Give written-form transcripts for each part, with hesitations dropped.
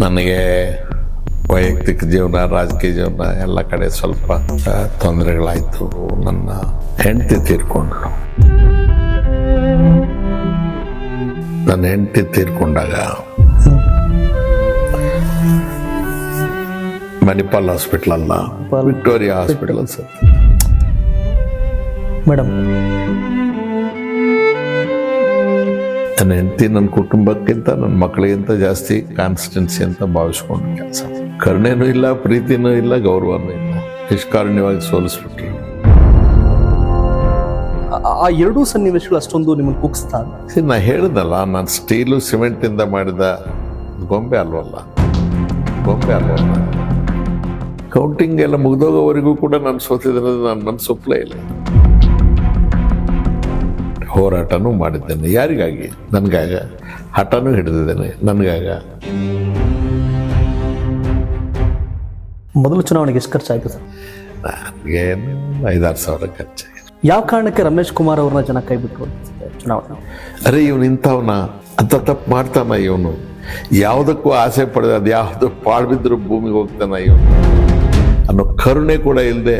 ನನಗೆ ವೈಯಕ್ತಿಕ ಜೀವನ, ರಾಜಕೀಯ ಜೀವನ ಎಲ್ಲ ಕಡೆ ಸ್ವಲ್ಪ ತೊಂದರೆಗಳಾಯಿತು. ನನ್ನ ಹೆಂಡತಿ ತೀರ್ಕೊಂಡ್ಳು. ನನ್ನ ಹೆಂಡತಿ ತೀರ್ಕೊಂಡಾಗ ಮಣಿಪಾಲ್ ಹಾಸ್ಪಿಟಲ್ ಅಲ್ಲ, ವಿಕ್ಟೋರಿಯಾ ಹಾಸ್ಪಿಟಲ್ ಸರ್. ಮೇಡಮ್, ನನ್ನ ಹೆಂಡತಿ ನನ್ನ ಕುಟುಂಬಕ್ಕಿಂತ ನನ್ನ ಮಕ್ಕಳಿಗಿಂತ ಜಾಸ್ತಿ ಕಾನ್ಸ್ಟೆನ್ಸಿ ಅಂತ ಭಾವಿಸ್ಕೊಂಡು ಕೆಲಸ. ಕರುಣೆನೂ ಇಲ್ಲ, ಪ್ರೀತಿನೂ ಇಲ್ಲ, ಗೌರವನೂ ಇಲ್ಲ. ನಿಷ್ಕಾರುಣ್ಯವಾಗಿ ಸೋಲಿಸ್ಬಿಟ್ರು. ಆ ಎರಡೂ ಸನ್ನಿವೇಶಗಳು ಅಷ್ಟೊಂದು ನಿಮ್ಮನ್ನು ಕುಗ್ಸ್ತಾ? ನಾ ಹೇಳಿದಲ್ಲ, ನಾನು ಸ್ಟೀಲು ಸಿಮೆಂಟಿಂದ ಮಾಡಿದ ಗೊಂಬೆ ಅಲ್ವಲ್ಲ. ಕೌಂಟಿಂಗ್ ಎಲ್ಲ ಮುಗ್ದೋಗೋವರೆಗೂ ಕೂಡ ನಾನು ಸೋತಿದ್ರೆ ನನ್ನ ಸೊಪ್ಪಲೇ ಇಲ್ಲ. ಹೋರಾಟನೂ ಮಾಡಿದ್ದೇನೆ. ಯಾರಿಗಾಗಿ? ನನಗಾಗ. ಹಠನೂ ಹಿಡಿದಿದ್ದೇನೆ ನನಗಾಗ. ಮೊದಲು ಚುನಾವಣೆಗೆ ಎಷ್ಟು ಖರ್ಚಾಯಿತು ಸರ್? ನನಗೆ 5-6 ಸಾವಿರ ಖರ್ಚಾಗಿದೆ. ಯಾವ ಕಾರಣಕ್ಕೆ ರಮೇಶ್ ಕುಮಾರ್ ಅವ್ರನ್ನ ಜನ ಕೈ ಬಿಟ್ಟು ಚುನಾವಣೆ? ಅರೆ, ಇವನು ಇಂಥವನ ಅಂತ ತಪ್ಪು ಮಾಡ್ತಾನ ಇವನು. ಯಾವುದಕ್ಕೂ ಆಸೆ ಪಡೆದ, ಅದು ಯಾವುದು ಪಾಳ್ಬಿದ್ರು ಭೂಮಿಗೆ ಹೋಗ್ತಾನ ಇವನು ಅನ್ನೋ ಕರುಣೆ ಕೂಡ ಇಲ್ಲದೆ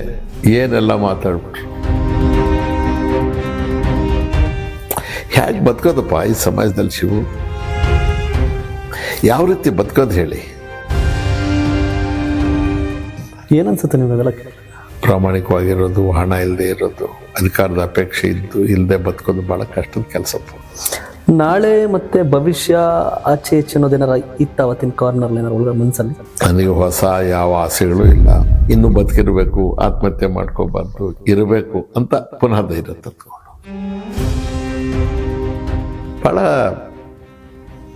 ಏನೆಲ್ಲ ಮಾತಾಡ್ಬಿಟ್ರು. ಹೇಗೆ ಬದುಕೋದಪ್ಪ ಈ ಸಮಾಜದಲ್ಲಿ ಶಿವು? ಯಾವ ರೀತಿ ಬದುಕೋದು ಹೇಳಿ? ಏನನ್ಸುತ್ತೆ ನಿಮಗೆಲ್ಲ? ಪ್ರಾಮಾಣಿಕವಾಗಿರೋದು, ಹಣ ಇಲ್ಲದೆ ಇರೋದು, ಅಧಿಕಾರದ ಅಪೇಕ್ಷೆ ಇಲ್ಲದೆ ಬದುಕೋದು ಭಾಳ ಕಷ್ಟದ ಕೆಲಸ. ನಾಳೆ ಮತ್ತೆ ಭವಿಷ್ಯ ಆಚೆ ಈಚೆ ಅನ್ನೋದೇನಾರ ಇತ್ತು ಅವತ್ತಿನ ಕಾರ್ನರ್ ಏನಾರು ಒಳಗೆ ಮನಸ್ಸಲ್ಲಿ? ನನಗೆ ಹೊಸ ಯಾವ ಆಸೆಗಳು ಇಲ್ಲ. ಇನ್ನು ಬದುಕಿರ್ಬೇಕು, ಆತ್ಮಹತ್ಯೆ ಮಾಡ್ಕೋಬಾರ್ದು, ಇರಬೇಕು ಅಂತ ಪುನಃ ಧೈರ್ಯ ತತ್ಕೊಂಡು ಬಹಳ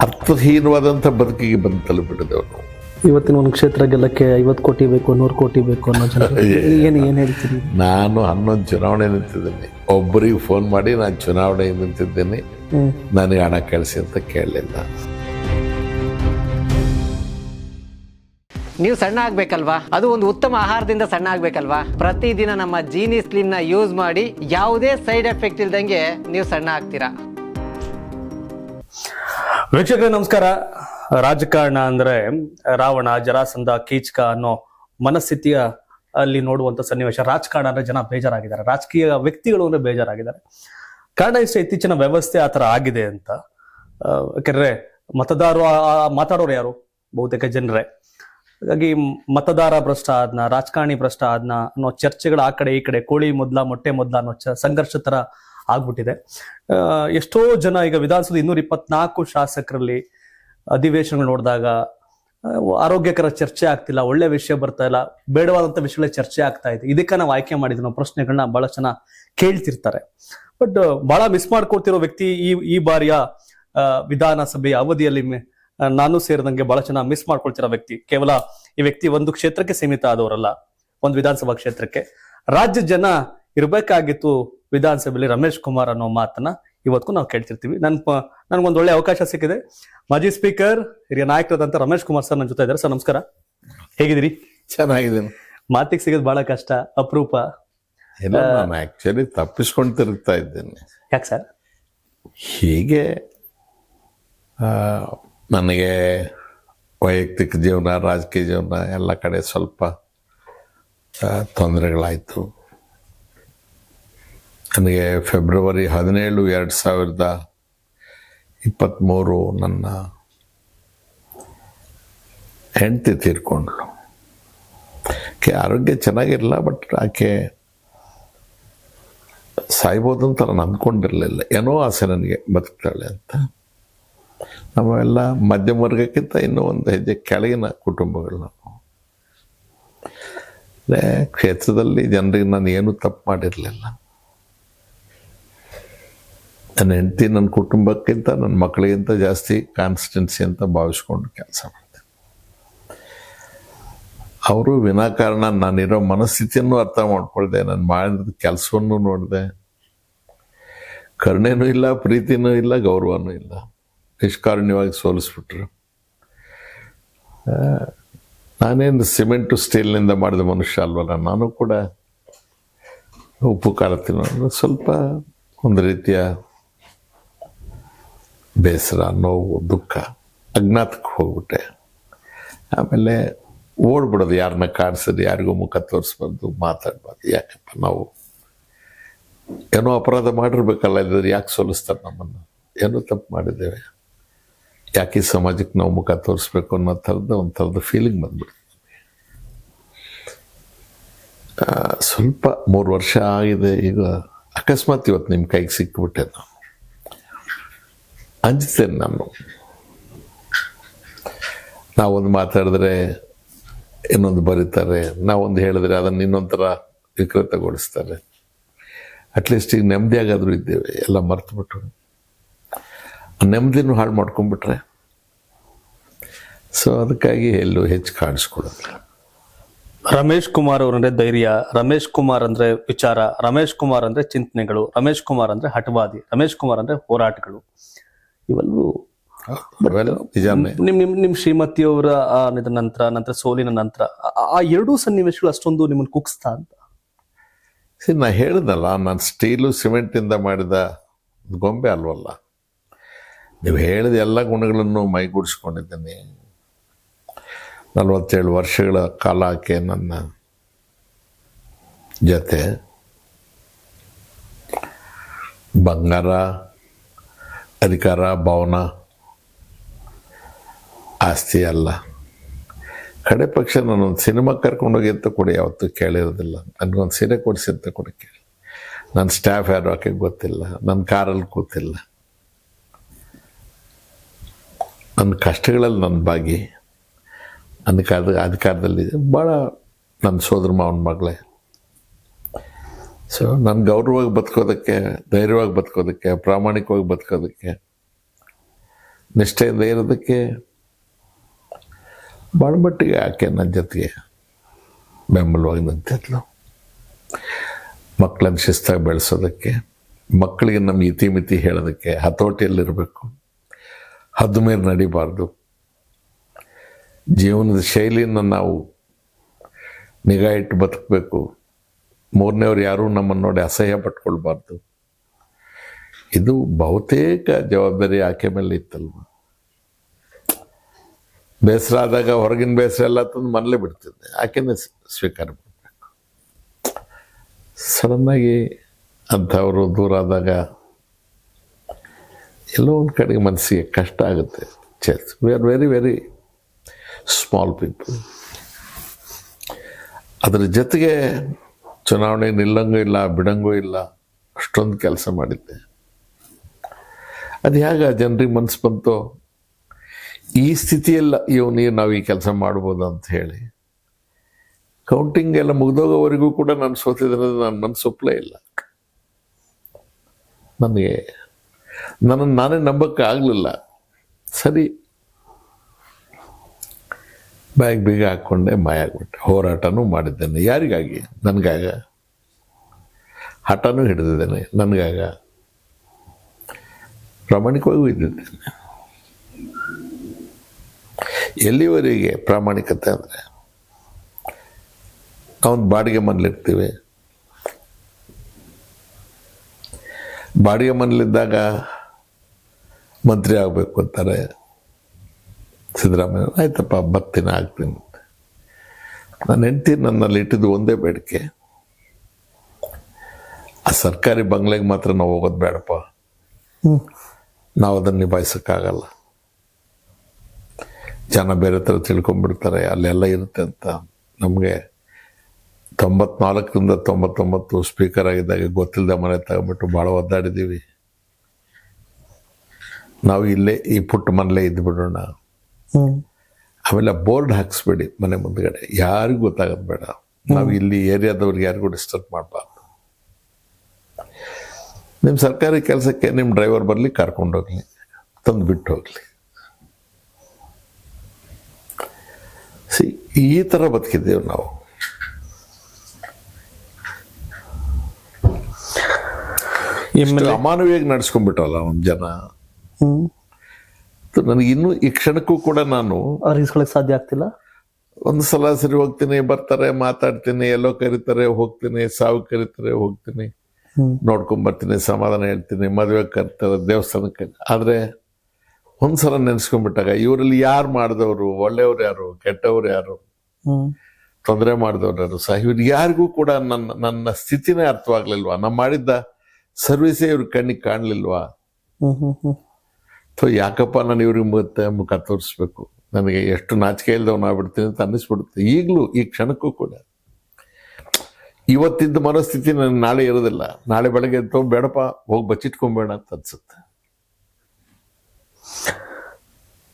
ಅರ್ಥಹೀನವಾದಂಥ ಬದುಕಿಗೆ ಬಂದು ತಲುಪಿಡಿದವನು. ಇವತ್ತಿನ ಒಂದು ಕ್ಷೇತ್ರ ಗೆಲ್ಲಕ್ಕೆ 50 ಕೋಟಿ ಬೇಕು, 100 ಕೋಟಿ ಬೇಕು ಅನ್ನೋ ಜನ ಏನು ಹೇಳ್ತೀರಿ? ನಾನು 11 ಚುನಾವಣೆ ನಿಂತಿದ್ದೇನೆ. ಒಬ್ಬರಿಗೆ ಫೋನ್ ಮಾಡಿ ನಾನು ಚುನಾವಣೆ ನಿಂತಿದ್ದೇನೆ, ನನಗೆ ಹಣ ಕಳಿಸಿ ಅಂತ ಕೇಳಲಿಲ್ಲ. ನೀವು ಸಣ್ಣ ಆಗ್ಬೇಕಲ್ವಾ? ಅದು ಒಂದು ಉತ್ತಮ ಆಹಾರದಿಂದ ಸಣ್ಣ ಆಗ್ಬೇಕಲ್ವಾ? ಪ್ರತಿದಿನ ನಮ್ಮ ಜೀನಿ ಸ್ಲಿಮ್ ನ ಯೂಸ್ ಮಾಡಿ ಯಾವುದೇ ಸೈಡ್ ಎಫೆಕ್ಟ್ ಇಲ್ದಂಗೆ ನೀವು ಸಣ್ಣ ಆಗ್ತೀರಾ. ವೀಕ್ಷಕರೇ ನಮಸ್ಕಾರ. ರಾಜಕಾರಣ ಅಂದ್ರೆ ರಾವಣ, ಜರಾಸಂಧ, ಕೀಚಕ ಅನ್ನೋ ಮನಸ್ಥಿತಿಯ ಅಲ್ಲಿ ನೋಡುವಂತ ಸನ್ನಿವೇಶ. ರಾಜಕಾರಣ ಅಂದ್ರೆ ಜನ ಬೇಜಾರಾಗಿದ್ದಾರೆ, ರಾಜಕೀಯ ವ್ಯಕ್ತಿಗಳು ಅಂದ್ರೆ ಬೇಜಾರಾಗಿದ್ದಾರೆ. ಕಾರಣ ಇಷ್ಟ ಇತ್ತೀಚಿನ ವ್ಯವಸ್ಥೆ ಆತರ ಆಗಿದೆ ಅಂತ. ಯಾಕಂದ್ರೆ ಮಾತಾಡೋರು ಯಾರು? ಬಹುತೇಕ ಜನರೇ. ಹಾಗಾಗಿ ಮತದಾರ ಭ್ರಷ್ಟ ಆದ್ನ, ರಾಜಕಾರಣಿ ಭ್ರಷ್ಟ ಆದ್ನ ಅನ್ನೋ ಚರ್ಚೆಗಳು ಆ ಕಡೆ ಈ ಕಡೆ, ಕೋಳಿ ಮೊದ್ಲ ಮೊಟ್ಟೆ ಮೊದ್ಲ ಅನ್ನೋ ಸಂಘರ್ಷ ತರ ಆಗ್ಬಿಟ್ಟಿದೆ. ಎಷ್ಟೋ ಜನ ಈಗ ವಿಧಾನಸೌಧ 224 ಶಾಸಕರಲ್ಲಿ ಅಧಿವೇಶನಗಳು ನೋಡಿದಾಗ ಆರೋಗ್ಯಕರ ಚರ್ಚೆ ಆಗ್ತಿಲ್ಲ, ಒಳ್ಳೆ ವಿಷಯ ಬರ್ತಾ ಇಲ್ಲ, ಬೇಡವಾದಂತ ವಿಷಯಗಳ ಚರ್ಚೆ ಆಗ್ತಾ ಇದೆ. ಇದಕ್ಕೆ ನಾವು ಆಯ್ಕೆ ಮಾಡಿದ್ವಿ. ನಾವು ಪ್ರಶ್ನೆಗಳನ್ನ ಬಹಳ ಜನ ಕೇಳ್ತಿರ್ತಾರೆ. ಬಟ್ ಬಹಳ ಮಿಸ್ ಮಾಡ್ಕೊಳ್ತಿರೋ ವ್ಯಕ್ತಿ ಈ ಬಾರಿಯ ವಿಧಾನಸಭೆಯ ಅವಧಿಯಲ್ಲಿ ನಾನು ಸೇರಿದಂಗೆ ಬಹಳ ಜನ ಮಿಸ್ ಮಾಡ್ಕೊಳ್ತಿರೋ ವ್ಯಕ್ತಿ. ಕೇವಲ ಈ ವ್ಯಕ್ತಿ ಒಂದು ಕ್ಷೇತ್ರಕ್ಕೆ ಸೀಮಿತ ಆದವರಲ್ಲ, ಒಂದು ವಿಧಾನಸಭಾ ಕ್ಷೇತ್ರಕ್ಕೆ. ರಾಜ್ಯ ಜನ ಇರ್ಬೇಕಾಗಿತ್ತು ವಿಧಾನಸಭೆಯಲ್ಲಿ ರಮೇಶ್ ಕುಮಾರ್ ಅನ್ನೋ ಮಾತನ್ನ ಇವತ್ತು ನಾವು ಕೇಳ್ತಿರ್ತೀವಿ. ನನ್ಗೊಂದು ಒಳ್ಳೆ ಅವಕಾಶ ಸಿಕ್ಕಿದೆ. ಮಾಜಿ ಸ್ಪೀಕರ್, ಹಿರಿಯ ನಾಯಕರಾದಂತ ರಮೇಶ್ ಕುಮಾರ್ ಸರ್ ನನ್ನ ಜೊತೆ ಇದ್ದಾರೆ. ಸರ್ ನಮಸ್ಕಾರ, ಹೇಗಿದ್ದೀರಿ? ಚೆನ್ನಾಗಿದ್ದೀನಿ. ಮಾತಿಗೆ ಸಿಗೋದು ಬಹಳ ಕಷ್ಟ, ಅಪರೂಪ. ನಾನು ಆಕ್ಚುಲಿ ತಪ್ಪಿಸ್ಕೊಂಡು ತಿರುಗ್ತಾ ಇದ್ದೇನೆ. ಯಾಕೆ ಸರ್? ಹೀಗೆ ನನಗೆ ವೈಯಕ್ತಿಕ ಜೀವನ, ರಾಜಕೀಯ ಜೀವನ ಎಲ್ಲ ಕಡೆ ಸ್ವಲ್ಪ ತೊಂದರೆಗಳಾಯಿತು. ನನಗೆ ಫೆಬ್ರವರಿ 17, 2023 ನನ್ನ ಹೆಂಡತಿ ತೀರ್ಕೊಂಡ್ಳು. ಆಕೆ ಆರೋಗ್ಯ ಚೆನ್ನಾಗಿರಲಿಲ್ಲ, ಬಟ್ ಆಕೆ ಸಾಯ್ಬೋದು ಅಂತ ನಾನು ಅಂದ್ಕೊಂಡಿರಲಿಲ್ಲ. ಏನೋ ಆಸೆ ನನಗೆ ಬದುಕ್ತಾಳೆ ಅಂತ. ನಾವೆಲ್ಲ ಮಧ್ಯಮ ವರ್ಗಕ್ಕಿಂತ ಇನ್ನೂ ಒಂದು ಹೆಜ್ಜೆ ಕೆಳಗಿನ ಕುಟುಂಬಗಳು. ನಾವು ಕ್ಷೇತ್ರದಲ್ಲಿ ಜನರಿಗೆ ನಾನು ಏನೂ ತಪ್ಪು ಮಾಡಿರಲಿಲ್ಲ. ನನ್ನ ಹೆಂಡತಿ ನನ್ನ ಕುಟುಂಬಕ್ಕಿಂತ ನನ್ನ ಮಕ್ಕಳಿಗಿಂತ ಜಾಸ್ತಿ ಕಾನ್ಸ್ಟೆನ್ಸಿ ಅಂತ ಭಾವಿಸ್ಕೊಂಡು ಕೆಲಸ ಮಾಡಿದೆ. ಅವರು ವಿನಾಕಾರಣ ನಾನಿರೋ ಮನಸ್ಥಿತಿಯನ್ನು ಅರ್ಥ ಮಾಡ್ಕೊಳ್ದೆ, ನಾನು ಮಾಡಿದ ಕೆಲಸವನ್ನು ನೋಡಿದೆ. ಕರುಣೆನೂ ಇಲ್ಲ, ಪ್ರೀತಿನೂ ಇಲ್ಲ, ಗೌರವನೂ ಇಲ್ಲ. ನಿಷ್ಕಾರುಣ್ಯವಾಗಿ ಸೋಲಿಸ್ಬಿಟ್ರು. ನಾನೇನು ಸಿಮೆಂಟು ಸ್ಟೀಲ್ನಿಂದ ಮಾಡಿದ ಮನುಷ್ಯ ಅಲ್ವಲ್ಲ. ನಾನು ಕೂಡ ಉಪ್ಪು ಖಾರ ತಿನ್ನೋ ಸ್ವಲ್ಪ ಒಂದು ರೀತಿಯ ಬೇಸರ, ನೋವು, ದುಃಖ, ಅಜ್ಞಾತಕ್ಕೆ ಹೋಗ್ಬಿಟ್ಟೆ. ಆಮೇಲೆ ಓಡ್ಬಿಡೋದು, ಯಾರನ್ನ ಕಾಡ್ಸೋದು, ಯಾರಿಗೂ ಮುಖ ತೋರಿಸ್ಬಾರ್ದು, ಮಾತಾಡ್ಬಾರ್ದು. ಯಾಕಪ್ಪ ನಾವು ಏನೋ ಅಪರಾಧ ಮಾಡಿರ್ಬೇಕಲ್ಲ, ಇದ್ರೆ ಯಾಕೆ ಸೋಲಿಸ್ತಾರೆ ನಮ್ಮನ್ನು? ಏನೋ ತಪ್ಪು ಮಾಡಿದ್ದೇವೆ, ಯಾಕೆ ಈ ಸಮಾಜಕ್ಕೆ ನಾವು ಮುಖ ತೋರಿಸ್ಬೇಕು ಅನ್ನೋ ಥರದ ಒಂದು ಥರದ ಫೀಲಿಂಗ್ ಬಂದ್ಬಿಡ್ತು. ಸ್ವಲ್ಪ 3 ವರ್ಷ ಆಗಿದೆ ಈಗ. ಅಕಸ್ಮಾತ್ ಇವತ್ತು ನಿಮ್ಮ ಕೈಗೆ ಸಿಕ್ಕಿಬಿಟ್ಟೆ, ನಾನು ಅಂಜ್ತೇನೆ. ನಾವೊಂದು ಮಾತಾಡಿದ್ರೆ ಇನ್ನೊಂದು ಬರೀತಾರೆ, ನಾವೊಂದು ಹೇಳಿದ್ರೆ ಅದನ್ನು ಇನ್ನೊಂಥರ ವಿಕೃತಗೊಳಿಸ್ತಾರೆ. ಅಟ್ಲೀಸ್ಟ್ ಈಗ ನೆಮ್ಮದಿಯಾಗಾದರೂ ಇದ್ದೇವೆ, ಎಲ್ಲ ಮರ್ತುಬಿಟ್ರು. ನೆಮ್ಮದಿನೂ ಹಾಳು ಮಾಡ್ಕೊಂಡ್ಬಿಟ್ರೆ, ಸೊ ಅದಕ್ಕಾಗಿ ಎಲ್ಲೂ ಹೆಚ್ಚು ಕಾಣಿಸ್ಕೊಡೋದು. ರಮೇಶ್ ಕುಮಾರ್ ಅವರಂದ್ರೆ ಧೈರ್ಯ, ರಮೇಶ್ ಕುಮಾರ್ ಅಂದ್ರೆ ವಿಚಾರ, ರಮೇಶ್ ಕುಮಾರ್ ಅಂದ್ರೆ ಚಿಂತನೆಗಳು, ರಮೇಶ್ ಕುಮಾರ್ ಅಂದ್ರೆ ಹಠವಾದಿ, ರಮೇಶ್ ಕುಮಾರ್ ಅಂದ್ರೆ ಹೋರಾಟಗಳು. ಇವೆಲ್ಲವೂ ನಿಜಾನೇ. ನಿಮ್ ಶ್ರೀಮತಿಯವರ ನಿಧನ ನಂತರ ಸೋಲಿನ ನಂತರ ಆ ಎರಡೂ ಸನ್ನಿವೇಶಗಳು ಅಷ್ಟೊಂದು ನಿಮ್ಮನ್ನು ಕುಗ್ಸ್ತಾ ಅಂತ? ನಾ ಹೇಳಿದ್ನಲ್ಲ, ನಾನು ಸ್ಟೀಲು ಸಿಮೆಂಟಿಂದ ಮಾಡಿದ ಗೊಂಬೆ ಅಲ್ವಲ್ಲ. ನೀವು ಹೇಳಿದ ಎಲ್ಲ ಗುಣಗಳನ್ನು ಮೈಗೂಡಿಸ್ಕೊಂಡಿದ್ದೀನಿ. 47 ವರ್ಷಗಳ ಕಾಲ ಆಕೆ ನನ್ನ ಜೊತೆ. ಬಂಗಾರ, ಅಧಿಕಾರ, ಭವನ, ಆಸ್ತಿ ಅಲ್ಲ. ಕಡೆ ಪಕ್ಷ ನಾನೊಂದು ಸಿನಿಮಾ ಕರ್ಕೊಂಡೋಗಿ ಅಂತ ಕೂಡ ಯಾವತ್ತೂ ಕೇಳಿರೋದಿಲ್ಲ. ನನಗೊಂದು ಸೀರೆ ಕೊಡಿಸಿ ಅಂತ ಕೂಡ ಕೇಳಿ. ನನ್ನ ಸ್ಟಾಫ್ ಯಾರು ಆಕೆಗೆ ಗೊತ್ತಿಲ್ಲ, ನನ್ನ ಕಾರಲ್ಲಿ ಕೂತಿಲ್ಲ. ನನ್ನ ಕಷ್ಟಗಳಲ್ಲಿ ನನ್ನ ಭಾಗಿ, ಅಧಿಕಾರದಲ್ಲಿ ಭಾಳ ನನ್ನ ಸೋದರ ಮಾವನ ಮಗಳೇ. ಸೊ ನನ್ನ ಗೌರವವಾಗಿ ಬದುಕೋದಕ್ಕೆ, ಧೈರ್ಯವಾಗಿ ಬದುಕೋದಕ್ಕೆ, ಪ್ರಾಮಾಣಿಕವಾಗಿ ಬದುಕೋದಕ್ಕೆ, ನಿಷ್ಠೆಯಿಂದ ಇರೋದಕ್ಕೆ ಭಾಳ ಮಟ್ಟಿಗೆ ಆಕೆ ನನ್ನ ಜೊತೆಗೆ ಬೆಂಬಲವಾಗಿ ನಿಂತಿದ್ಲು. ಮಕ್ಕಳನ್ನು ಶಿಸ್ತಾಗಿ ಬೆಳೆಸೋದಕ್ಕೆ, ಮಕ್ಕಳಿಗೆ ನಮ್ಮ ಇತಿಮಿತಿ ಹೇಳೋದಕ್ಕೆ, ಹತೋಟಿಯಲ್ಲಿರಬೇಕು, ಹದ್ದು ಮೇಲೆ ನಡಿಬಾರ್ದು, ಜೀವನದ ಶೈಲಿಯನ್ನು ನಾವು ನಿಗಾ ಇಟ್ಟು ಬದುಕಬೇಕು, ಮೂರನೇವ್ರು ಯಾರೂ ನಮ್ಮನ್ನು ನೋಡಿ ಅಸಹ್ಯ ಪಟ್ಕೊಳ್ಬಾರ್ದು. ಇದು ಬಹುತೇಕ ಜವಾಬ್ದಾರಿ ಆಕೆ ಮೇಲೆ ಇತ್ತಲ್ವ. ಬೇಸರ ಆದಾಗ ಹೊರಗಿನ ಬೇಸರ ಎಲ್ಲ ತಂದು ಮನೇಲೇ ಬಿಡ್ತಿದ್ದೆ, ಆಕೆನೇ ಸ್ವೀಕಾರ ಮಾಡಬೇಕು. ಸಡನ್ನಾಗಿ ಅಂಥವರು ದೂರ ಆದಾಗ ಎಲ್ಲೋ ಒಂದು ಕಡೆಗೆ ಮನಸ್ಸಿಗೆ ಕಷ್ಟ ಆಗುತ್ತೆ. We are very very small people. ಅದರ ಜೊತೆಗೆ ಚುನಾವಣೆ ನಿಲ್ಲಂಗೂ ಇಲ್ಲ, ಬಿಡಂಗೂ ಇಲ್ಲ, ಅಷ್ಟೊಂದು ಕೆಲಸ ಮಾಡಿದ್ದೆ. ಅದು ಹೇಗೆ ಜನರಿಗೆ ಮನಸ್ಸು ಬಂತು, ಈ ಸ್ಥಿತಿಯಲ್ಲ ನಾವು ಈ ಕೆಲಸ ಮಾಡ್ಬೋದು ಅಂತ ಹೇಳಿ. ಕೌಂಟಿಂಗ್ ಎಲ್ಲ ಮುಗ್ದೋಗೋವರೆಗೂ ಕೂಡ ನಾನು ಸೋತಿದ್ರೆ ನನ್ನ ಮನಸ್ಸು ಒಪ್ಪಲೇ ಇಲ್ಲ. ನನಗೆ ನನ್ನನ್ನು ನಾನೇ ನಂಬಕ್ಕೆ ಆಗಲಿಲ್ಲ. ಸರಿ, ಬ್ಯಾಗ್ ಬೀಗ ಹಾಕ್ಕೊಂಡೆ ಮಾಯ ಆಗ್ಬಿಟ್ಟೆ. ಹೋರಾಟನೂ ಮಾಡಿದ್ದೇನೆ, ಯಾರಿಗಾಗಿ? ನನಗಾಗ. ಹಠನೂ ಹಿಡಿದಿದ್ದೇನೆ, ನನಗಾಗ. ಪ್ರಾಮಾಣಿಕವಾಗೂ ಇದ್ದಿದ್ದೇನೆ. ಎಲ್ಲಿವರೆಗೆ ಪ್ರಾಮಾಣಿಕತೆ ಅಂದರೆ, ನಾವೊಂದು ಬಾಡಿಗೆ ಮನೇಲಿರ್ತೀವಿ. ಬಾಡಿಗೆ ಮನೇಲಿದ್ದಾಗ ಮಂತ್ರಿ ಆಗಬೇಕು ಅಂತಾರೆ ಸಿದ್ದರಾಮಯ್ಯ. ಆಯ್ತಪ್ಪ, ಬರ್ತೀನಿ, ಆಗ್ತೀನಿ. ನನ್ನ ಹೆಂಡತಿ ನನ್ನಲ್ಲಿ ಇಟ್ಟಿದ್ದು ಒಂದೇ ಬೇಡಿಕೆ, ಆ ಸರ್ಕಾರಿ ಬಂಗ್ಲೆಗೆ ಮಾತ್ರ ನಾವು ಹೋಗೋದು ಬೇಡಪ್ಪ, ನಾವು ಅದನ್ನು ನಿಭಾಯಿಸೋಕ್ಕಾಗಲ್ಲ, ಜನ ಬೇರೆ ಥರ ತಿಳ್ಕೊಂಡ್ಬಿಡ್ತಾರೆ, ಅಲ್ಲೆಲ್ಲ ಇರುತ್ತೆ ಅಂತ. ನಮಗೆ 94ರಿಂದ 99 ಸ್ಪೀಕರ್ ಆಗಿದ್ದಾಗ ಗೊತ್ತಿಲ್ಲದ ಮನೆ ತಗೊಂಬಿಟ್ಟು ಭಾಳ ಒದ್ದಾಡಿದ್ದೀವಿ. ನಾವು ಇಲ್ಲೇ ಈ ಪುಟ್ಟ ಮನೇಲೇ ಇದ್ದು ಬಿಡೋಣ. ಆಮೇಲೆ ಬೋರ್ಡ್ ಹಾಕ್ಸ್ಬೇಡಿ ಮನೆ ಮುಂದ್ಗಡೆ, ಯಾರಿಗೂ ಗೊತ್ತಾಗೋದು ಬೇಡ. ನಾವು ಇಲ್ಲಿ ಏರಿಯಾದವ್ರಿಗೆ ಯಾರಿಗೂ ಡಿಸ್ಟರ್ಬ್ ಮಾಡಬಾರ್ದು. ನಿಮ್ಮ ಸರ್ಕಾರಿ ಕೆಲಸಕ್ಕೆ ನಿಮ್ಮ ಡ್ರೈವರ್ ಬರಲಿ, ಕರ್ಕೊಂಡೋಗ್ಲಿ, ತಂದು ಬಿಟ್ಟು ಹೋಗ್ಲಿ. ಈ ಥರ ಬದುಕಿದ್ದೇವೆ ನಾವು. ಅಮಾನವೀಯಾಗಿ ನಡೆಸ್ಕೊಂಡ್ಬಿಟ್ಟಲ್ಲ ಒಂದು ಜನ. ನನಗೆ ಇನ್ನೂ ಈ ಕ್ಷಣಕ್ಕೂ ಕೂಡ ನಾನು ಅರ್ಗಿಸ್ಕೊಳಕ್ ಸಾಧ್ಯ ಆಗ್ತಿಲ್ಲ. ಒಂದು ಸಲ ಸರಿ ಹೋಗ್ತೀನಿ, ಬರ್ತಾರೆ, ಮಾತಾಡ್ತೀನಿ, ಎಲ್ಲೋ ಕರೀತಾರೆ ಹೋಗ್ತೀನಿ, ಸಾವು ಕರೀತಾರೆ ಹೋಗ್ತೀನಿ, ನೋಡ್ಕೊಂಬರ್ತೀನಿ, ಸಮಾಧಾನ ಹೇಳ್ತೀನಿ, ಮದುವೆ ಕರ್ತಾರೆ, ದೇವಸ್ಥಾನಕ್ಕೆ. ಆದರೆ ಒಂದ್ಸಲ ನೆನೆಸ್ಕೊಂಡ್ಬಿಟ್ಟಾಗ ಇವರಲ್ಲಿ ಯಾರು ಮಾಡಿದವರು, ಒಳ್ಳೆಯವ್ರು ಯಾರು, ಕೆಟ್ಟವ್ರು ಯಾರು, ತೊಂದರೆ ಮಾಡಿದವ್ರು ಯಾರು ಸಹ ಇವ್ರಿಗೆ ಯಾರಿಗೂ ಕೂಡ ನನ್ನ ಸ್ಥಿತಿನೇ ಅರ್ಥವಾಗ್ಲಿಲ್ವಾ, ನಾ ಮಾಡಿದ್ದ ಸರ್ವಿಸೇ ಇವ್ರ ಕಣ್ಣಿಗೆ ಕಾಣ್ಲಿಲ್ವಾ, ಯಾಕಪ್ಪ ನಾನು ಇವ್ರಿಗೆ ಮತ್ತೆ ಮುಖ ತೋರಿಸ್ಬೇಕು, ನನಗೆ ಎಷ್ಟು ನಾಚಿಕೆ ಇಲ್ದವನಾಗ್ಬಿಡ್ತೀನಿ ಅಂತ ಅನ್ನಿಸ್ಬಿಡುತ್ತೆ. ಈಗಲೂ ಈ ಕ್ಷಣಕ್ಕೂ ಕೂಡ ಇವತ್ತಿದ್ದ ಮನಸ್ಥಿತಿ ನನಗೆ ನಾಳೆ ಇರೋದಿಲ್ಲ. ನಾಳೆ ಬೆಳಗ್ಗೆ ಎದ್ದು ಬೇಡಪ್ಪ ಹೋಗಿ ಬಚ್ಚಿಟ್ಕೊಂಬೇಡ ಅಂತ ಅನ್ಸುತ್ತೆ.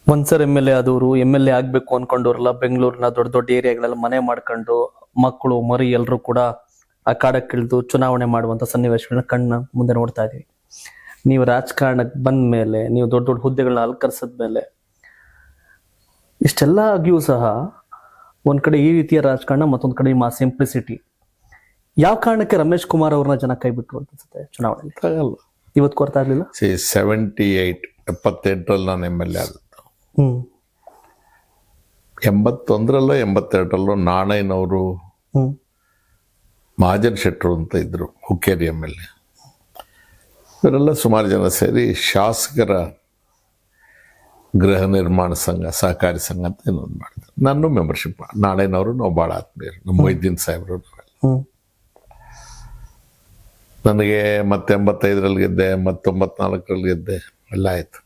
ಒಂದ್ಸರ್ MLA ಆದವರು MLA ಆಗ್ಬೇಕು ಅನ್ಕೊಂಡವ್ರಲ್ಲ ಬೆಂಗಳೂರಿನ ದೊಡ್ಡ ದೊಡ್ಡ ಏರಿಯಾಗಳೆಲ್ಲ ಮನೆ ಮಾಡ್ಕೊಂಡು ಮಕ್ಕಳು ಮರಿ ಎಲ್ಲರೂ ಕೂಡ ಅಖಾಡಕ್ಕಿಳಿದು ಚುನಾವಣೆ ಮಾಡುವಂತ ಸನ್ನಿವೇಶಗಳನ್ನ ಕಣ್ಣ ಮುಂದೆ ನೋಡ್ತಾ ಇದೀವಿ. ನೀವು ರಾಜಕಾರಣಕ್ಕೆ ಬಂದ ಮೇಲೆ, ನೀವು ದೊಡ್ಡ ದೊಡ್ಡ ಹುದ್ದೆಗಳನ್ನ ಅಲಂಕರಿಸಿದ ಮೇಲೆ, ಇಷ್ಟೆಲ್ಲ ಆಗಿಯೂ ಸಹ ಒಂದ್ ಕಡೆ ಈ ರೀತಿಯ ರಾಜಕಾರಣ, ಮತ್ತೊಂದ್ ಕಡೆ ಮಾ ಸಿಂಪ್ಲಿಸಿಟಿ. ಯಾವ ಕಾರಣಕ್ಕೆ ರಮೇಶ್ ಕುಮಾರ್ ಅವ್ರನ್ನ ಜನ ಕೈ ಬಿಟ್ರು ಅಂತ ಅನ್ಸುತ್ತೆ ಚುನಾವಣೆಯಲ್ಲಿ? ಆಗಲ್ಲ. ಇವತ್ತು ಕೊಡ್ತಾ ಇರ್ಲಿಲ್ಲ. 78 ನಾನು MLA ಆದದ್ದು. 81 82 ನಾಣಯ್ಯನವರು, ಮಹಾಜನ್ ಶೆಟ್ರು ಅಂತ ಇದ್ರು ಹುಕ್ಕೇರಿ MLA. ಇವರೆಲ್ಲ ಸುಮಾರು ಜನ ಸೇರಿ ಶಾಸಕರ ಗೃಹ ನಿರ್ಮಾಣ ಸಂಘ, ಸಹಕಾರಿ ಸಂಘ ಅಂತ ಇನ್ನೊಂದು ಮಾಡಿದ್ರು. ನಾನು ಮೆಂಬರ್ಶಿಪ್. ನಾಣಯ್ಯನವರು ನಾವು ಭಾಳ ಆತ್ಮೀಯರು, ನಮ್ಮ ಮೊಯ್ದೀನ್ ಸಾಹೇಬ್ರು. ನನಗೆ ಮತ್ತೆ 85 ಗೆದ್ದೆ, 94 ಗೆದ್ದೆ, ಎಲ್ಲ ಆಯ್ತು.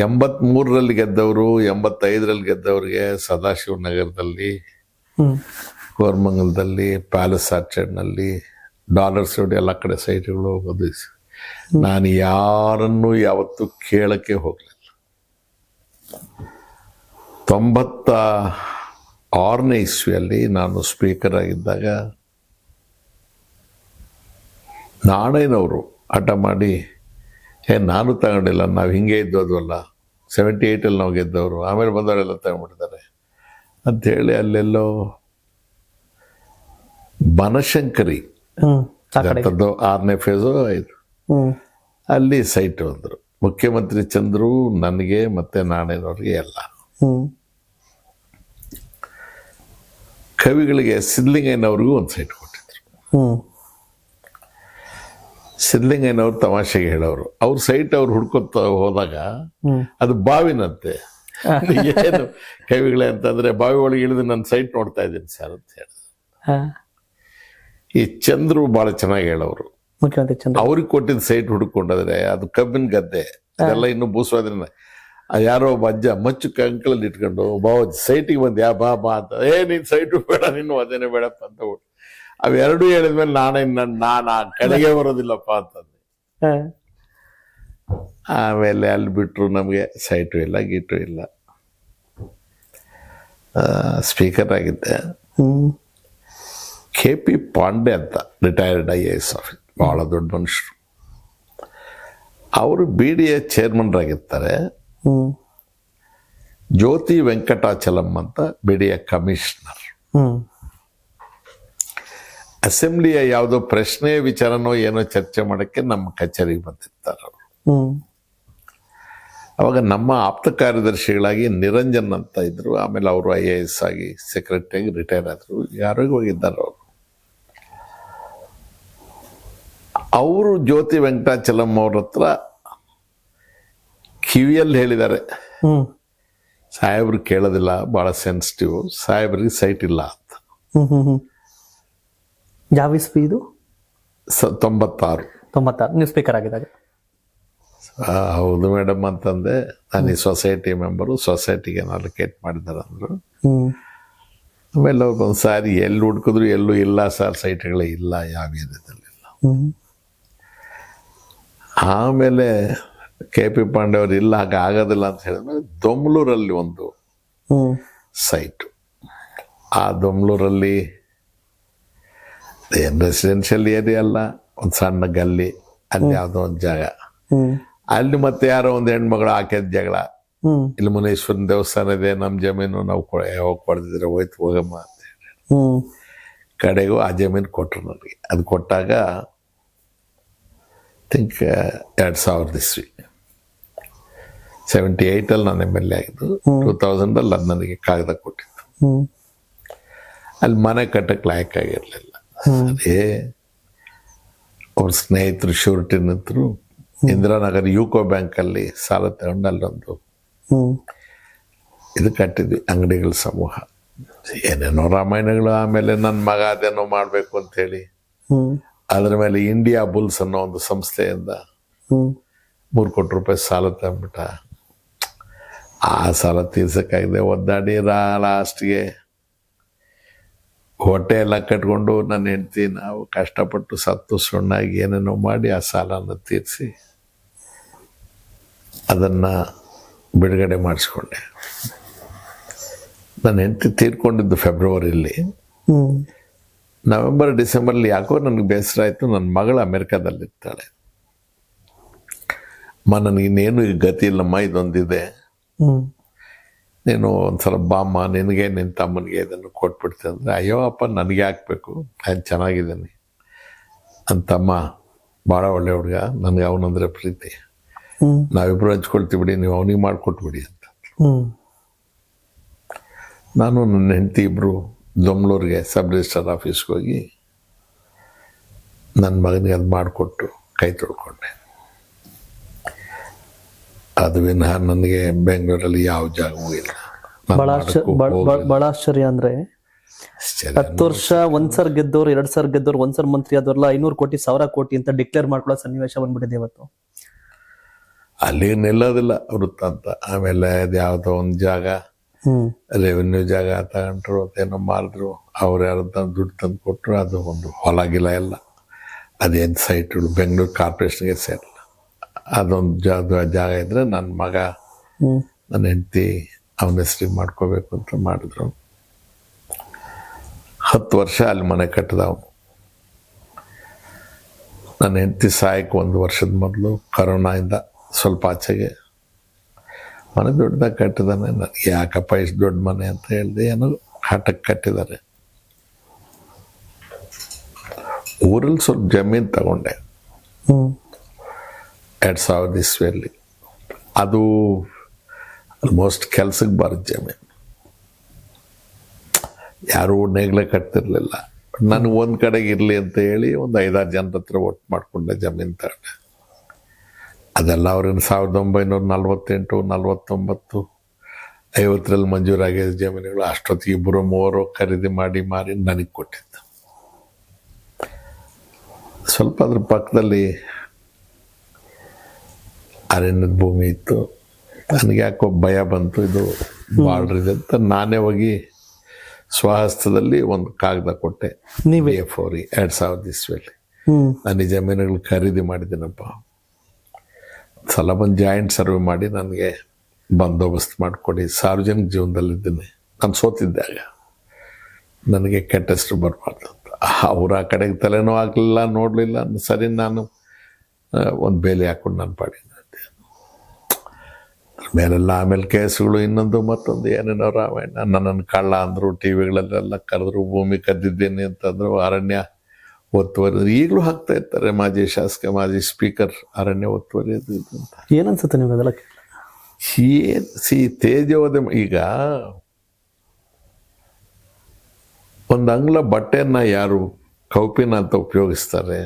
83 ಗೆದ್ದವರು, 85 ಗೆದ್ದವ್ರಿಗೆ ಸದಾಶಿವ ನಗರದಲ್ಲಿ, ಕೋರ್ಮಂಗಲದಲ್ಲಿ, ಪ್ಯಾಲೇಸ್ ಆರ್ಚರ್ಡ್ನಲ್ಲಿ, ಡಾಲರ್ಸ್ ರೋಡ್ ಎಲ್ಲ ಕಡೆ ಸೈಟ್ಗಳು ಹೋಗೋದು. ನಾನು ಯಾರನ್ನೂ ಯಾವತ್ತೂ ಕೇಳಕ್ಕೆ ಹೋಗಲಿಲ್ಲ. 96ನೇ ಇಸ್ವಿಯಲ್ಲಿ ನಾನು ಸ್ಪೀಕರ್ ಆಗಿದ್ದಾಗ ನಾಣಯ್ಯನವರು ಹಠ ಮಾಡಿ, ನಾನು ತಗೊಂಡಿಲ್ಲ, ನಾವು ಹಿಂಗೆ ಇದ್ದೋದ್ವಲ್ಲ, 78 ನಾವು ಗೆದ್ದವರು, ಆಮೇಲೆ ಬಂದವರೆಲ್ಲ ತಗೊಂಡ್ಬಿಟ್ಟಿದ್ದಾರೆ ಅಂಥೇಳಿ ಅಲ್ಲೆಲ್ಲೋ ಬನಶಂಕರಿ 6ನೇ ಫೇಸು 5 ಅಲ್ಲಿ ಸೈಟ್ ಅಂದರು. ಮುಖ್ಯಮಂತ್ರಿ ಚಂದ್ರು, ನನಗೆ ಮತ್ತೆ ನಾಣಯ್ಯನವ್ರಿಗೆ ಎಲ್ಲ. ಕವಿಗಳಿಗೆ ಸಿದ್ಧಲಿಂಗಯ್ಯನವ್ರಿಗೂ ಒಂದು ಸೈಟ್ ಕೊಟ್ಟಿದ್ರು. ಸಿದ್ಧಲಿಂಗಯ್ಯನವ್ರು ತಮಾಷೆಗೆ ಹೇಳೋರು, ಅವ್ರ ಸೈಟ್ ಅವ್ರು ಹುಡ್ಕೊತ ಹೋದಾಗ ಅದು ಬಾವಿನಂತೆ. ಏನು ಕವಿಗಳೇ ಅಂತಂದ್ರೆ, ಬಾವಿ ಒಳಗೆ ಇಳಿದು ನನ್ನ ಸೈಟ್ ನೋಡ್ತಾ ಇದ್ದೀನಿ ಸರ್ ಅಂತ ಹೇಳಿದ್ರು. ಈ ಚಂದ್ರು ಬಹಳ ಚೆನ್ನಾಗಿ ಹೇಳೋರು. ಅವ್ರಿಗೆ ಕೊಟ್ಟಿದ್ದ ಸೈಟ್ ಹುಡ್ಕೊಂಡಾದ್ರೆ ಅದು ಕಬ್ಬಿನ ಗದ್ದೆ, ಅದೆಲ್ಲ ಇನ್ನು ಬೂಸೋದ್ರಿಂದ ಯಾರೋ ಒಬ್ಬ ಅಜ್ಜ ಮಚ್ಚು ಕಂಕಳಲ್ಲಿ ಇಟ್ಕೊಂಡು, ಸೈಟಿಗೆ ಬಂದು ಬಾ ಅಂತ, ನೀನ್ ಸೈಟು ಬೇಡ, ನೀನು ಅದೇನೇ ಬೇಡಪ್ಪ ಅಂತ. ಅವೆರಡೂ ಹೇಳಿದ್ಮೇಲೆ ನಾನು ಆ ಕಡೆಗೆ ಬರೋದಿಲ್ಲಪ್ಪ ಅಂತಂದೆ. ಆಮೇಲೆ ಅಲ್ಲಿ ಬಿಟ್ರು, ನಮಗೆ ಸೈಟು ಇಲ್ಲ, ಗೀಟು ಇಲ್ಲ. ಸ್ಪೀಕರ್ ಆಗಿದ್ದೆ. KP ಪಾಂಡೆ ಅಂತ ರಿಟೈರ್ಡ್ IAS ಆಫೀಸರ್, ಬಹಳ ದೊಡ್ಡ ಮನುಷ್ಯರು. ಅವರು BDA ಚೇರ್ಮನ್ರಾಗಿರ್ತಾರೆ. ಜ್ಯೋತಿ ವೆಂಕಟಾಚಲಂ ಅಂತ BDA ಕಮಿಷನರ್. ಅಸೆಂಬ್ಲಿಯ ಯಾವುದೋ ಪ್ರಶ್ನೆ ವಿಚಾರನೋ ಏನೋ ಚರ್ಚೆ ಮಾಡಕ್ಕೆ ನಮ್ಮ ಕಚೇರಿಗೆ ಬಂದಿರ್ತಾರೆ ಅವರು. ಅವಾಗ ನಮ್ಮ ಆಪ್ತ ಕಾರ್ಯದರ್ಶಿಗಳಾಗಿ ನಿರಂಜನ್ ಅಂತ ಇದ್ರು. ಆಮೇಲೆ ಅವರು IAS ಆಗಿ ಸೆಕ್ರೆಟರಿಯಾಗಿ ರಿಟೈರ್ ಆದರು. ಯಾರಿಗೂ ಹೋಗಿದ್ದಾರೆ ಅವರು. ಅವರು ಜ್ಯೋತಿ ವೆಂಕಟಾಚಲಂ ಅವ್ರ ಹತ್ರ ಕಿವಿಯಲ್ಲಿ ಹೇಳಿದ್ದಾರೆ, ಸಾಹೇಬ್ರು ಕೇಳೋದಿಲ್ಲ, ಬಹಳ ಸೆನ್ಸಿಟಿವ್, ಸಾಹೇಬ್ರಿಗೆ ಸೈಟ್ ಇಲ್ಲ ಅಂತ. ಯಾವ ಇಸ್ವಿ ಇದು? 96 ನೀವು ಸ್ಪೀಕರ್ ಆಗಿದ್ದಾಗ? ಹೌದು ಮೇಡಮ್ ಅಂತಂದೆ. ನಾನು ಈ ಸೊಸೈಟಿ ಮೆಂಬರು, ಸೊಸೈಟಿಗೆ ಅಲೋಕೇಟ್ ಮಾಡಿದ್ದಾರೆ ಅಂದರು. ಆಮೇಲೆ ಅವ್ರು ಒಂದು ಸಾರಿ ಎಲ್ಲಿ ಹುಡ್ಕಿದ್ರು ಎಲ್ಲೂ ಇಲ್ಲ ಸರ್, ಸೈಟ್ಗಳೇ ಇಲ್ಲ, ಯಾವ ಏರಿಯಾದಲ್ಲಿಲ್ಲ. ಆಮೇಲೆ KP ಪಾಂಡೆ ಅವರು ಇಲ್ಲ, ಹಾಗೆ ಆಗೋದಿಲ್ಲ ಅಂತ ಹೇಳಿದ್ಮೇಲೆ ದೊಮ್ಲೂರಲ್ಲಿ ಒಂದು ಸೈಟು. ಆ ದೊಮ್ಲೂರಲ್ಲಿ ಏನು ರೆಸಿಡೆನ್ಷಿಯಲ್ ಏರಿಯಾ ಅಲ್ಲ, ಒಂದು ಸಣ್ಣ ಗಲ್ಲಿ, ಅಲ್ಲಿ ಯಾವುದೋ ಒಂದು ಜಾಗ. ಅಲ್ಲಿ ಮತ್ತೆ ಯಾರೋ ಒಂದು ಹೆಣ್ಮಗಳು ಹಾಕಿದ ಜಗಳ, ಇಲ್ಲಿ ಮುನೇಶ್ವರನ ದೇವಸ್ಥಾನ ಇದೆ, ನಮ್ಮ ಜಮೀನು ನಾವು ಯಾವಾಗ ಕೊಡ್ದಿದ್ರೆ ಹೋಯ್ತು, ಹೋಗಮ್ಮ ಅಂತ ಹೇಳಿ ಕಡೆಗೂ ಆ ಜಮೀನು ಕೊಟ್ಟರು ನನಗೆ. ಅದು ಕೊಟ್ಟಾಗ ಥಿಂಕ್ 2000 ಇಸ್ವಿ, 78 ನಾನು MLA ಆಗಿದ್ದು. 2000 ಅದು ನನಗೆ ಕಾಗದ ಕೊಟ್ಟಿದ್ದು. ಅಲ್ಲಿ ಮನೆ ಕಟ್ಟಕ್ಕೆ ಲಾಯಕ್ಕಾಗಿರಲಿಲ್ಲ. ಅದೇ ಅವ್ರ ಸ್ನೇಹಿತರು ಶ್ಯೂರಿಟಿ ನಿಂತರು, ಇಂದಿರಾನಗರ್ ಯುಕೋ ಬ್ಯಾಂಕಲ್ಲಿ ಸಾಲ ತಗೊಂಡು ಅಲ್ಲೊಂದು ಇದು ಕಟ್ಟಿದ್ವಿ, ಅಂಗಡಿಗಳ ಸಮೂಹ. ಏನೇನೋ ರಾಮಾಯಣಗಳು. ಆಮೇಲೆ ನನ್ನ ಮಗ ಅದೇನೋ ಮಾಡಬೇಕು ಅಂತೇಳಿ ಅದ್ರ ಮೇಲೆ ಇಂಡಿಯಾ ಬುಲ್ಸ್ ಅನ್ನೋ ಒಂದು ಸಂಸ್ಥೆಯಿಂದ 3 ಕೋಟಿ ರೂಪಾಯಿ ಸಾಲ ತಗೊಂಡ್ಬಿಟ್ಟ. ಆ ಸಾಲ ತೀರ್ಸಕ್ಕಾಗದೆ ಒದ್ದಾಡಿ ಲಾಸ್ಟ್ಗೆ ಹೊಟ್ಟೆ ಎಲ್ಲ ಕಟ್ಕೊಂಡು ನನ್ನ ಹೆಂಡತಿ ನಾವು ಕಷ್ಟಪಟ್ಟು ಸತ್ತು ಸುಣ್ಣಾಗಿ ಏನೇನೋ ಮಾಡಿ ಆ ಸಾಲನ ತೀರಿಸಿ ಅದನ್ನು ಬಿಡುಗಡೆ ಮಾಡಿಸ್ಕೊಂಡೆ. ನನ್ನ ಹೆಂಡತಿ ತೀರ್ಕೊಂಡಿದ್ದು ಫೆಬ್ರವರಿಲಿ. ನವೆಂಬರ್ ಡಿಸೆಂಬರ್ಲಿ ಯಾಕೋ ನನಗೆ ಬೇಸರ ಆಯಿತು. ನನ್ನ ಮಗಳು ಅಮೆರಿಕಾದಲ್ಲಿರ್ತಾಳೆ. ನನಗೆ ಇನ್ನೇನು ಈಗ ಗತಿ ಇಲ್ಲಮ್ಮ, ಇದೊಂದಿದೆ, ನೀನು ಒಂದ್ಸಲ ಬಾಮ್ಮ, ನಿನಗೆ ನಿನ್ನ ತಮ್ಮನಿಗೆ ಇದನ್ನು ಕೊಟ್ಬಿಡ್ತೀನಿ ಅಂದರೆ, ಅಯ್ಯೋ ಅಪ್ಪ ನನಗೆ ಹಾಕ್ಬೇಕು, ನಾನು ಚೆನ್ನಾಗಿದ್ದೀನಿ. ನನ್ನ ತಮ್ಮ ಭಾಳ ಒಳ್ಳೆ ಹುಡುಗ, ನನಗೆ ಅವನಂದ್ರೆ ಪ್ರೀತಿ, ನಾವಿಬ್ಬರು ಹಂಚ್ಕೊಳ್ತೀವಿ ಬಿಡಿ, ನೀವು ಅವನಿಗೆ ಮಾಡಿಕೊಟ್ಬಿಡಿ ಅಂತ. ನಾನು ನನ್ನ ಹೆಂಡತಿ ಇಬ್ಬರು ದೊಮ್ಳೂರಿಗೆ ಸಬ್ ರಿಜಿಸ್ಟರ್ ಆಫೀಸ್ಗೆ ಹೋಗಿ ನನ್ನ ಮಗನಿಗೆ ಅದು ಮಾಡಿಕೊಟ್ಟು ಕೈ ತೊಳ್ಕೊಂಡೆ. ಅದು ವಿನಃ ನನಗೆ ಬೆಂಗಳೂರಲ್ಲಿ ಯಾವ ಜಾಗವೂ ಇಲ್ಲ. ಬಹಳ ಆಶ್ಚರ್ಯ ಅಂದ್ರೆ 10 ವರ್ಷ ಒಂದ್ಸರ್ ಗೆದ್ದವ್ರು, 2 ಸರ್ ಗೆದ್ದವ್ರು, ಒಂದ್ಸರ್ ಮಂತ್ರಿ ಆದವ್ರಲ್ಲ 500 ಕೋಟಿ 1000 ಕೋಟಿ ಅಂತ ಡಿಕ್ಲೇರ್ ಮಾಡ್ಕೊಳ್ಳೋ ಸನ್ನಿವೇಶ ಬಂದ್ಬಿಟ್ಟಿದೆ ಇವತ್ತು. ಅಲ್ಲಿ ನಿಲ್ಲೋದಿಲ್ಲ ವೃತ್ತ ಅಂತ. ಆಮೇಲೆ ಅದು ಯಾವುದೋ ಒಂದು ಜಾಗ ರೆವೆನ್ಯೂ ಜಾಗ ತಗೊಂಡ್ರು, ಅದೇನೋ ಮಾರಿದ್ರು, ಅವ್ರು ಯಾರ್ದ ದುಡ್ಡು ತಂದು ಕೊಟ್ಟರು. ಅದು ಒಂದು ಹೊಲಗಿಲ್ಲ ಎಲ್ಲ, ಅದೇನು ಸೈಟ್ಗಳು ಬೆಂಗಳೂರು ಕಾರ್ಪೊರೇಷನ್ಗೆ ಸೇರಲ್ಲ. ಅದೊಂದು ಜಾಗ ಇದ್ರೆ ನನ್ನ ಮಗ ನನ್ನ ಹೆಂಡತಿ ಅವನ ಹೆಸ್ರಿಗೆ ಮಾಡ್ಕೋಬೇಕು ಅಂತ ಮಾಡಿದ್ರು. 10 ವರ್ಷ ಅಲ್ಲಿ ಮನೆ ಕಟ್ಟಿದ ಅವನು. ನನ್ನ ಹೆಂಡತಿ ಸಾಯಕ್ಕೆ 1 ವರ್ಷದ ಮೊದಲು ಕರೋನಾಯಿಂದ ಸ್ವಲ್ಪ ಆಚೆಗೆ ಮನೆ ದೊಡ್ಡದಾಗಿ ಕಟ್ಟಿದ್ದಾನೆ. ನನಗೆ ಯಾಕಪ್ಪ ಇಷ್ಟು ದೊಡ್ಡ ಮನೆ ಅಂತ ಹೇಳಿದೆ, ಏನೋ ಹಠಕ್ಕೆ ಕಟ್ಟಿದ್ದಾರೆ. ಊರಲ್ಲಿ ಸ್ವಲ್ಪ ಜಮೀನು ತಗೊಂಡೆ 2000 ಇಸ್ವಿಯಲ್ಲಿ. ಅದು ಆಲ್ಮೋಸ್ಟ್ ಕೆಲ್ಸಕ್ಕೆ ಬರೋದು ಜಮೀನು, ಯಾರು ನೇಗ್ಲೆ ಕಟ್ತಿರ್ಲಿಲ್ಲ. ನನಗೆ ಒಂದು ಕಡೆಗೆ ಇರಲಿ ಅಂತ ಹೇಳಿ ಒಂದು 5-6 ಜನರ ಹತ್ರ ಒಟ್ಟು ಮಾಡಿಕೊಂಡೆ, ಜಮೀನು ತಗೊಂಡೆ. ಅದೆಲ್ಲ ಅವ್ರನ್ನ 1948, 49, 50ರಲ್ಲಿ ಮಂಜೂರಾಗಿದ್ದ ಜಮೀನುಗಳು. ಅಷ್ಟೊತ್ತಿಗೆ 2-3 ಖರೀದಿ ಮಾಡಿ ಮಾರಿ ನನಗೆ ಕೊಟ್ಟಿದ್ದು. ಸ್ವಲ್ಪ ಅದ್ರ ಪಕ್ಕದಲ್ಲಿ ಅರಣ್ಯದ ಭೂಮಿ ಇತ್ತು. ನನಗೆ ಯಾಕೋ ಭಯ ಬಂತು, ಇದು ಬಾಳ್ರಿದೆ ಅಂತ ನಾನೇ ಹೋಗಿ ಸ್ವಹಸ್ತದಲ್ಲಿ ಒಂದು ಕಾಗದ ಕೊಟ್ಟೆ. ನೀವೇ 2000 ಇಸ್ವಿಯಲ್ಲಿ ನಾನು ಈ ಜಮೀನುಗಳು ಖರೀದಿ ಮಾಡಿದ್ದೀನಪ್ಪ. ಸಲ ಬಂದು ಜಾಯಿಂಟ್ ಸರ್ವೆ ಮಾಡಿ ನನಗೆ ಬಂದೋಬಸ್ತ್ ಮಾಡಿಕೊಡಿ, ಸಾರ್ವಜನಿಕ ಜೀವನದಲ್ಲಿದ್ದೀನಿ, ನಾನು ಸೋತಿದ್ದಾಗ ನನಗೆ ಕೆಟ್ಟ ಹೆಸರು ಬರಬಾರ್ದು ಅಂತ. ಅವ್ರು ಆ ಕಡೆಗೆ ತಲೆನೋ ಆಗಲಿಲ್ಲ, ನೋಡಲಿಲ್ಲ. ಸರಿ, ನಾನು ಒಂದು ಬೇಲಿ ಹಾಕ್ಕೊಂಡು ನಾನು ಪಾಡಿದ್ದೆ. ಮೇಲೆಲ್ಲ ಆಮೇಲೆ ಕೇಸುಗಳು, ಇನ್ನೊಂದು ಮತ್ತೊಂದು ಏನೇನೋ ರಾಮಾಯಣ. ನನ್ನನ್ನು ಕಳ್ಳ ಅಂದರು, ಟಿ ವಿಗಳಲ್ಲೆಲ್ಲ ಕರೆದ್ರು, ಭೂಮಿ ಕದ್ದಿದ್ದೇನೆ ಅಂತಂದ್ರು, ಅರಣ್ಯ ಒತ್ತುವರಿ ಈಗಲೂ ಹಾಕ್ತಾ ಇರ್ತಾರೆ. ಮಾಜಿ ಶಾಸಕ, ಮಾಜಿ ಸ್ಪೀಕರ್ ಅರಣ್ಯ ಒತ್ತುವರಿ ಇದು ಅಂತ. ಏನನ್ಸುತ್ತೆ ನಿಮ್ಗೆ ಅದೆಲ್ಲ? ತೇಜೋದಯ. ಈಗ ಒಂದು ಅಂಗ್ಲ ಬಟ್ಟೆಯನ್ನ ಯಾರು ಕೌಪಿನ ಅಂತ ಉಪಯೋಗಿಸ್ತಾರೆ,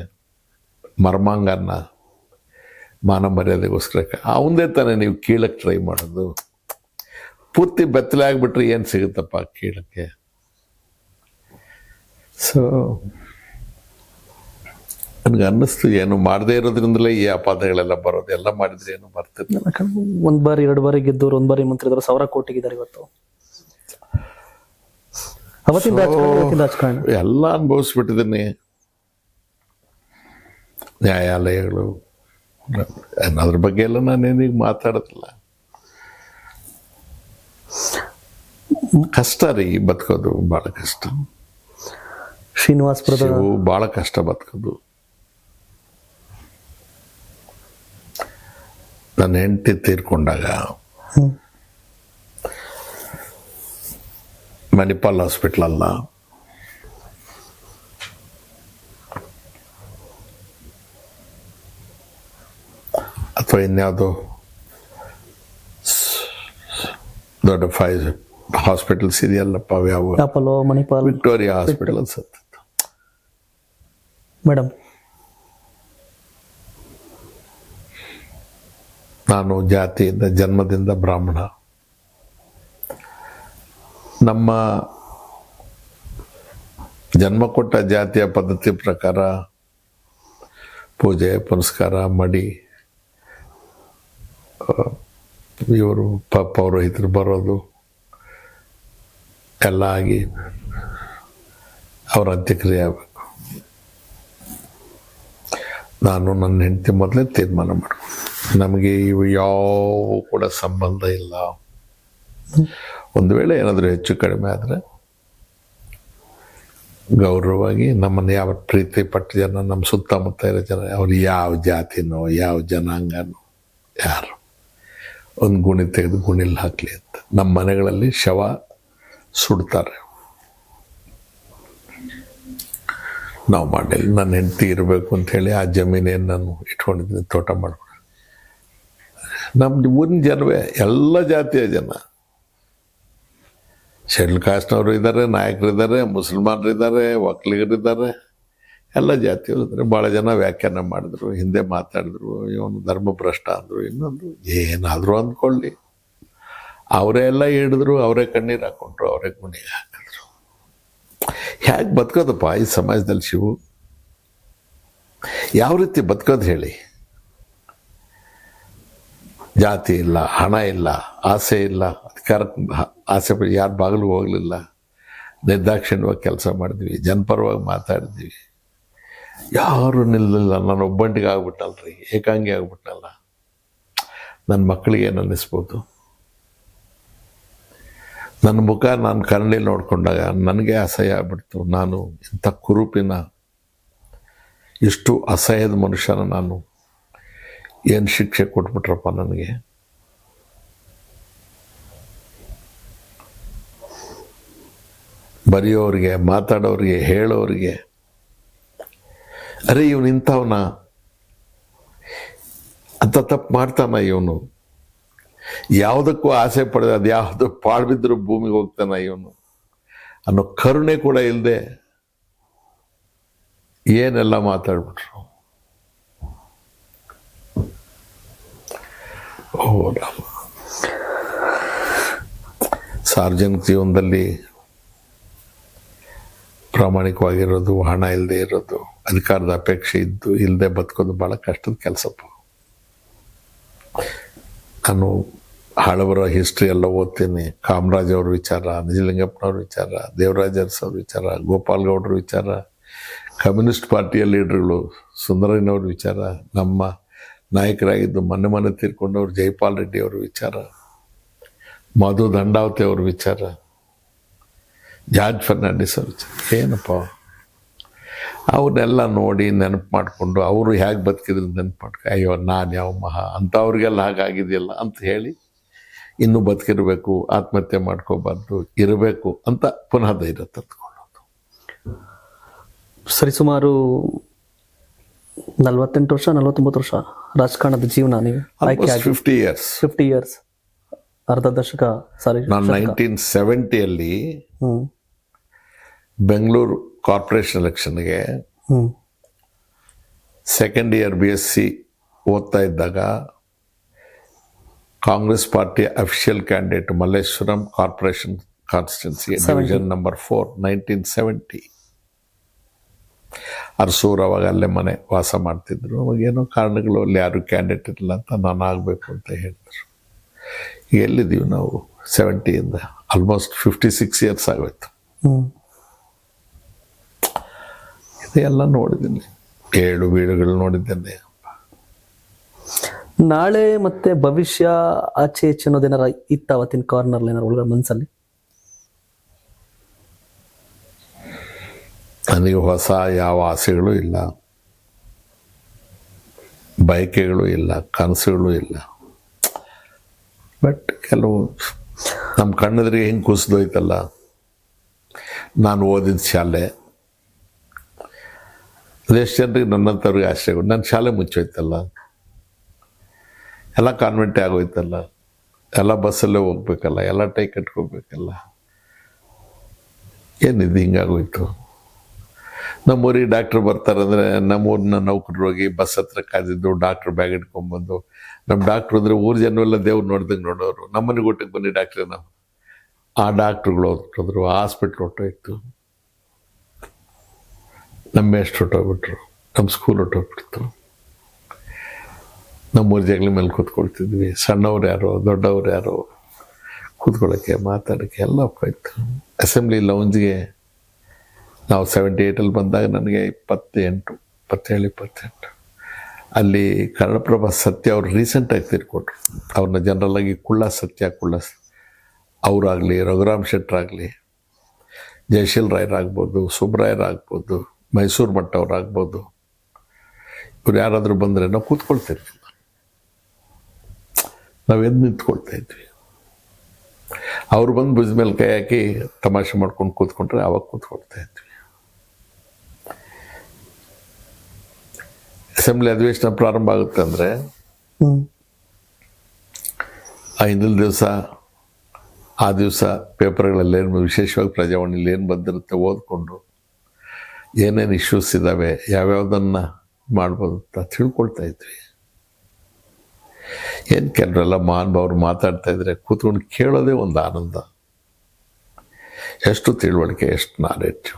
ಮರ್ಮಾಂಗನ್ನ ಮಾನ ಮರ್ಯಾದೆಗೋಸ್ಕರ, ಅವಂದೇ ತಾನೇ ನೀವು ಕೀಳಕ್ಕೆ ಟ್ರೈ ಮಾಡೋದು. ಪೂರ್ತಿ ಬೆತ್ತಲೆ ಆಗಿಬಿಟ್ರೆ ಏನು ಸಿಗುತ್ತಪ್ಪ ಕೀಳಕ್ಕೆ? ಸೊ ನನಗೆ ಅನ್ನಿಸ್ತು, ಏನು ಮಾಡದೇ ಇರೋದ್ರಿಂದಲೇ ಈ ಅಪಾದಗಳೆಲ್ಲ ಬರೋದು. ಎಲ್ಲ ಮಾಡಿದ್ರೆ ಏನು ಬರ್ತಿರ್ಲಿಲ್ಲ. 1 ಬಾರಿ 2 ಬಾರಿ ಗೆದ್ದವ್ರು, 1 ಬಾರಿ ಮಂತ್ರಿ ಆದವ್ರು 1000 ಕೋಟಿಗಿದ್ದಾರೆ ಇವತ್ತು. ಅವತ್ತಿನ ರಾಜಕಾರಣ ಎಲ್ಲ ಅನುಭವಿಸ್ಬಿಟ್ಟಿದ್ದೀನಿ. ನ್ಯಾಯಾಲಯಗಳು, ಅದ್ರ ಬಗ್ಗೆ ಎಲ್ಲ ನಾನೇನೀಗ ಮಾತಾಡೋದಿಲ್ಲ. ಕಷ್ಟ ರೀ ಬದುಕೋದು, ಭಾಳ ಕಷ್ಟ. ಶ್ರೀನಿವಾಸಪುರದ ಭಾಳ ಕಷ್ಟ ಬದುಕೋದು. ನನ್ನ ಹೆಂಡತಿ ತೀರ್ಕೊಂಡಾಗ ಮಣಿಪಾಲ್ ಹಾಸ್ಪಿಟ್ಲ್ ಅಲ್ಲ, ಅಥವಾ ಇನ್ಯಾವುದೋ ದೊಡ್ಡ 5 ಹಾಸ್ಪಿಟಲ್ಸ್ ಇದೆಯಲ್ಲಪ್ಪ, ಯಾವ ಅಪೋಲೋ, ಮಣಿಪಾಲ್, ವಿಕ್ಟೋರಿಯಾ ಹಾಸ್ಪಿಟಲ್ ಸತ್ತಿತ್ತು. ಮೇಡಮ್ ನಾನು ಜಾತಿಯಿಂದ ಜನ್ಮದಿಂದ ಬ್ರಾಹ್ಮಣ. ನಮ್ಮ ಜನ್ಮ ಕೊಟ್ಟ ಜಾತಿಯ ಪದ್ಧತಿ ಪ್ರಕಾರ ಪೂಜೆ ಪುನಸ್ಕಾರ ಮಡಿ, ಇವರು ಪೌರೋಹಿತರು ಬರೋದು ಎಲ್ಲ ಆಗಿ ಅವರ ಅಂತ್ಯಕ್ರಿಯೆ ಆಗಬೇಕು. ನಾನು ನನ್ನ ಹೆಂಡತಿ ಮೊದಲೇ ತೀರ್ಮಾನ ಮಾಡ್ಬೇಕು, ನಮಗೆ ಇವು ಯಾವ ಕೂಡ ಸಂಬಂಧ ಇಲ್ಲ. ಒಂದು ವೇಳೆ ಏನಾದರೂ ಹೆಚ್ಚು ಕಡಿಮೆ ಆದರೆ ಗೌರವವಾಗಿ ನಮ್ಮನ್ನು ಯಾವ ಪ್ರೀತಿ ಪಟ್ಟ ಜನ, ನಮ್ಮ ಸುತ್ತಮುತ್ತ ಇರೋ ಜನ, ಅವ್ರು ಯಾವ ಜಾತಿನೋ ಯಾವ ಜನಾಂಗನೋ ಯಾರು ಒಂದು ಗುಣಿ ತೆಗೆದು ಗುಣಿಲ್ ಹಾಕಲಿ ಅಂತ. ನಮ್ಮ ಮನೆಗಳಲ್ಲಿ ಶವ ಸುಡ್ತಾರೆ, ನಾವು ಮಾಡಿಲ್ಲ. ನನ್ನ ಹೆಂಡತಿ ಇರಬೇಕು ಅಂಥೇಳಿ ಆ ಜಮೀನೇನು ನಾನು ಇಟ್ಕೊಂಡಿದ್ದೀನಿ, ತೋಟ ಮಾಡ್ಕೊಂಡು. ನಮ್ಮ ಊರಿನ ಜನವೇ ಎಲ್ಲ ಜಾತಿಯ ಜನ, ಶೆಡ್ಯೂಲ್ ಕಾಸ್ಟ್ನವರು ಇದ್ದಾರೆ, ನಾಯಕರಿದ್ದಾರೆ, ಮುಸಲ್ಮಾನರಿದ್ದಾರೆ, ಒಕ್ಕಲಿಗರಿದ್ದಾರೆ, ಎಲ್ಲ ಜಾತಿಯವರು ಇದ್ದಾರೆ. ಭಾಳ ಜನ ವ್ಯಾಖ್ಯಾನ ಮಾಡಿದ್ರು, ಹಿಂದೆ ಮಾತಾಡಿದ್ರು, ಇವನು ಧರ್ಮಭ್ರಷ್ಟ ಅಂದರು, ಇನ್ನೊಂದು ಏನಾದರೂ ಅಂದ್ಕೊಳ್ಳಿ. ಅವರೇ ಎಲ್ಲ ಹಿಡಿದ್ರು, ಅವರೇ ಕಣ್ಣೀರು ಹಾಕೊಂಡ್ರು, ಅವರೇ ಗುಣಿಗೆ ಹಾಕಿದ್ರು. ಹೇಗೆ ಬದುಕೋದಪ್ಪ ಈ ಸಮಾಜದಲ್ಲಿ ಶಿವು? ಯಾವ ರೀತಿ ಬದುಕೋದು ಹೇಳಿ? ಜಾತಿ ಇಲ್ಲ, ಹಣ ಇಲ್ಲ, ಆಸೆ ಇಲ್ಲ, ಅಧಿಕಾರಕ್ಕೆ ಆಸೆ ಪಡಿ ಯಾರ ಬಾಗಿಲು ಹೋಗಲಿಲ್ಲ. ನಿರ್ದಾಕ್ಷಿಣ್ಯವಾಗಿ ಕೆಲಸ ಮಾಡಿದ್ವಿ, ಜನಪರವಾಗಿ ಮಾತಾಡಿದ್ವಿ, ಯಾರು ನಿಲ್ಲಲಿಲ್ಲ. ನಾನು ಒಬ್ಬಂಟಿಗೆ ಆಗ್ಬಿಟ್ಟಲ್ರಿ, ಏಕಾಂಗಿ ಆಗ್ಬಿಟ್ಟಲ್ಲ. ನನ್ನ ಮಕ್ಕಳಿಗೆ ಏನು ಅನ್ನಿಸ್ಬೋದು? ನನ್ನ ಮುಖ ನಾನು ಕನ್ನಡಿಲಿ ನೋಡ್ಕೊಂಡಾಗ ನನಗೆ ಅಸಹ್ಯ ಆಗ್ಬಿಡ್ತು. ನಾನು ಇಂಥ ಕುರೂಪಿನ, ಇಷ್ಟು ಅಸಹ್ಯದ ಮನುಷ್ಯನ ನಾನು ಏನು ಶಿಕ್ಷೆ ಕೊಟ್ಬಿಟ್ರಪ್ಪ ನನಗೆ. ಬರೆಯೋರಿಗೆ, ಮಾತಾಡೋರಿಗೆ, ಹೇಳೋರಿಗೆ, ಅರೆ ಇವನು ಇಂಥವನ, ಅಂತ ತಪ್ಪು ಮಾಡ್ತಾನ ಇವನು, ಯಾವುದಕ್ಕೂ ಆಸೆ ಪಡೆದ ಅದು ಯಾವುದು ಪಾಳ್ಬಿದ್ರು ಭೂಮಿಗೆ ಹೋಗ್ತಾನ ಇವನು ಅನ್ನೋ ಕರುಣೆ ಕೂಡ ಇಲ್ಲದೆ ಏನೆಲ್ಲ ಮಾತಾಡ್ಬಿಟ್ರು. ಓ ರಾಮ. ಸಾರ್ವಜನಿಕ ಜೀವನದಲ್ಲಿ ಪ್ರಾಮಾಣಿಕವಾಗಿರೋದು, ಹಣ ಇಲ್ಲದೆ ಇರೋದು, ಅಧಿಕಾರದ ಅಪೇಕ್ಷೆ ಇದ್ದು ಇಲ್ಲದೆ ಬದುಕೋದು ಭಾಳ ಕಷ್ಟದ ಕೆಲಸಪ್ಪ. ನಾನು ಹಳಬರ ಹಿಸ್ಟ್ರಿ ಎಲ್ಲ ಓದ್ತೀನಿ. ಕಾಮರಾಜ್ ಅವ್ರ ವಿಚಾರ, ನಿಜಲಿಂಗಪ್ಪನವ್ರ ವಿಚಾರ, ದೇವರಾಜ ಅರಸ್ ಅವ್ರ ವಿಚಾರ, ಗೋಪಾಲ್ ಗೌಡ್ರ ವಿಚಾರ, ಕಮ್ಯುನಿಸ್ಟ್ ಪಾರ್ಟಿಯ ಲೀಡರ್ಗಳು ಸುಂದರಯ್ಯನವ್ರ ವಿಚಾರ, ನಮ್ಮ ನಾಯಕರಾಗಿದ್ದು ಮೊನ್ನೆ ತೀರ್ಕೊಂಡವ್ರು ಜೈಪಾಲ್ ರೆಡ್ಡಿ ಅವ್ರ ವಿಚಾರ, ಮಧು ದಂಡಾವತಿ ಅವ್ರ ವಿಚಾರ, ಜಾರ್ಜ್ ಫರ್ನಾಂಡಿಸ್ ಅವ್ರ ವಿಚಾರ. ಏನಪ್ಪ ಅವ್ರನ್ನೆಲ್ಲ ನೋಡಿ ನೆನಪು ಮಾಡಿಕೊಂಡು ಅವರು ಹೇಗೆ ಬದುಕಿದ್ರು ನೆನಪು ಮಾಡ್ಕೊ, ಅಯ್ಯೋ ನಾನು ಯಾವ ಮಹಾ ಅಂಥವ್ರಿಗೆಲ್ಲ ಹಾಗಾಗಿದೆಯಲ್ಲ ಅಂತ ಹೇಳಿ ಇನ್ನೂ ಬದುಕಿರಬೇಕು, ಆತ್ಮಹತ್ಯೆ ಮಾಡ್ಕೋಬಾರ್ದು, ಇರಬೇಕು ಅಂತ ಪುನಃ ಧೈರ್ಯ ತಂದುಕೊಳ್ಳೋದು. ಸರಿಸುಮಾರು 48 ವರ್ಷ 49 ವರ್ಷ ರಾಜಕಾರಣದ ಜೀವನ ನೀವು ಆಯ್ಕೆ 50 years. 50 ಇಯರ್ಸ್, ಅರ್ಧ ದಶಕ. ಸಾರಿ, ನಾನು 1970 ಬೆಂಗಳೂರು ಕಾರ್ಪೊರೇಷನ್ ಎಲೆಕ್ಷನ್ಗೆ ಸೆಕೆಂಡ್ ಇಯರ್ BSc ಓದ್ತಾ ಇದ್ದಾಗ ಕಾಂಗ್ರೆಸ್ ಪಾರ್ಟಿಯ official candidate Malleshwaram corporation constituency division number 4 1970. Arasuru ಅವಾಗ ಅಲ್ಲೇ ಮನೆ ವಾಸ ಮಾಡ್ತಿದ್ರು. ಅವಾಗೇನೋ ಕಾರಣಗಳು ಅಲ್ಲಿ ಯಾರು ಕ್ಯಾಂಡಿಡೇಟ್ ಇರಲಿಲ್ಲ ಅಂತ ನಾನು ಆಗಬೇಕು ಅಂತ ಹೇಳಿದ್ರು. ಈಗ ಎಲ್ಲಿದ್ದೀವಿ ನಾವು? 70ಇಂದ ಆಲ್ಮೋಸ್ಟ್ 56 years ಆಗೋಯ್ತು. ಇದೆಲ್ಲ ನೋಡಿದ್ದೀನಿ, 7 ಬೀಳುಗಳು ನೋಡಿದ್ದೇನೆ. ನಾಳೆ ಮತ್ತೆ ಭವಿಷ್ಯ ಆಚೆ ಈಚೆ ಅನ್ನೋದೇನಾರ ಇತ್ತ ಅವತ್ತಿನ ಕಾರ್ನರ್ ಏನಾರು ಒಳಗಡೆ ಮನಸ್ಸಲ್ಲಿ? ನನಗೆ ಹೊಸ ಯಾವ ಆಸೆಗಳು ಇಲ್ಲ, ಬಯಕೆಗಳು ಇಲ್ಲ, ಕನಸುಗಳು ಇಲ್ಲ. ಬಟ್ ಕೆಲವು ನಮ್ಮ ಕಣ್ಣೆದುರಿಗೆ ಹಿಂಗೆ ಕುಸಿದೋಯ್ತಲ್ಲ. ನಾನು ಓದಿದ ಶಾಲೆ, ಅದೆಷ್ಟು ಜನರಿಗೆ ನನ್ನಂಥವ್ರಿಗೆ ಆಸೆಗಳು. ನನ್ನ ಶಾಲೆ ಮುಚ್ಚೋಯ್ತಲ್ಲ, ಎಲ್ಲ ಕಾನ್ವೆಂಟೇ ಆಗೋಯ್ತಲ್ಲ, ಎಲ್ಲ ಬಸ್ಸಲ್ಲೇ ಹೋಗ್ಬೇಕಲ್ಲ, ಎಲ್ಲ ಟೈ ಕಟ್ಕೋಬೇಕಲ್ಲ. ಏನಿದು ಹಿಂಗಾಗೋಯ್ತು? ನಮ್ಮೂರಿಗೆ ಡಾಕ್ಟ್ರ್ ಬರ್ತಾರಂದ್ರೆ ನಮ್ಮೂರಿನ ನೌಕರರು ಹೋಗಿ ಬಸ್ ಹತ್ರ ಕಾದಿದ್ದು ಡಾಕ್ಟ್ರ್ ಬ್ಯಾಗ್ ಇಟ್ಕೊಂಡ್ಬಂದು ನಮ್ಮ ಡಾಕ್ಟ್ರು ಅಂದರೆ ಊರು ಜನವೆಲ್ಲ ದೇವ್ರು ನೋಡ್ದಂಗೆ ನೋಡೋರು ನಮ್ಮನೆಗೆ ಊಟಕ್ಕೆ ಬನ್ನಿ ಡಾಕ್ಟ್ರೆ ನಾವು. ಆ ಡಾಕ್ಟ್ರುಗಳು ಹೊರಟೋದ್ರು, ಹಾಸ್ಪಿಟ್ಲ್ ಹೊರಟೋಯ್ತು, ನಮ್ಮ ಎಷ್ಟು ಹೊರಟೋಗ್ಬಿಟ್ರು, ನಮ್ಮ ಸ್ಕೂಲ್ ಹೊರಟೋಗ್ಬಿಡ್ತು. ನಮ್ಮೂರು ಜಗಳ ಮೇಲೆ ಕೂತ್ಕೊಳ್ತಿದ್ವಿ. ಸಣ್ಣವ್ರು ಯಾರೋ ದೊಡ್ಡವ್ರು ಯಾರೋ ಕೂತ್ಕೊಳ್ಳೋಕ್ಕೆ ಮಾತಾಡೋಕ್ಕೆ ಎಲ್ಲ ಹೋಯ್ತು. ಅಸೆಂಬ್ಲಿ ಲೌಂಜ್ಗೆ ನಾವು 78 ಬಂದಾಗ ನನಗೆ 27 ಅಲ್ಲಿ ಕನ್ನಡಪ್ರಭ ಸತ್ಯ ಅವರು ರೀಸೆಂಟಾಗಿ ತೀರ್ಕೊಟ್ರು. ಅವ್ರನ್ನ ಜನರಲ್ಲಾಗಿ ಕುಳ್ಳ ಅವರಾಗಲಿ, ರಘುರಾಮ್ ಶೆಟ್ಟರಾಗಲಿ, ಜಯಶೀಲ್ ರಾಯರಾಗ್ಬೋದು, ಸುಬ್ರಾಯರಾಗ್ಬೋದು, ಮೈಸೂರು ಮಠ ಅವರಾಗ್ಬೋದು, ಇವ್ರು ಯಾರಾದರೂ ಬಂದರೆ ನಾವು ಕೂತ್ಕೊಳ್ತಿರ್ಲಿಲ್ಲ, ನಾವು ಎದ್ದು ನಿಂತ್ಕೊಳ್ತಾ ಇದ್ವಿ. ಅವ್ರು ಬಂದು ಭುಜದ ಮೇಲೆ ಕೈ ಹಾಕಿ ತಮಾಷೆ ಮಾಡ್ಕೊಂಡು ಕೂತ್ಕೊಂಡ್ರೆ ಆವಾಗ ಕೂತ್ಕೊಳ್ತಾ ಇದ್ವಿ. ಅಸೆಂಬ್ಲಿ ಅಧಿವೇಶನ ಪ್ರಾರಂಭ ಆಗುತ್ತೆ ಅಂದರೆ ಹಿಂದಿನ ದಿವಸ ಆ ದಿವಸ ಪೇಪರ್ಗಳಲ್ಲೇನು ವಿಶೇಷವಾಗಿ ಪ್ರಜಾವಾಣಿಲಿ ಏನು ಬಂದಿರುತ್ತೆ ಓದ್ಕೊಂಡು ಏನೇನು ಇಶ್ಯೂಸ್ ಇದ್ದಾವೆ, ಯಾವ್ಯಾವುದನ್ನು ಮಾಡ್ಬೋದು ಅಂತ ತಿಳ್ಕೊಳ್ತಾ ಇದ್ವಿ. ಏನು ಕೆಲವರೆಲ್ಲ ಮಹಾನುಭಾವರು ಮಾತಾಡ್ತಾ ಇದ್ರೆ ಕೂತ್ಕೊಂಡು ಕೇಳೋದೇ ಒಂದು ಆನಂದ. ಎಷ್ಟು ತಿಳುವಳಿಕೆ, ಎಷ್ಟು ನಾಲೆಡ್ಜು,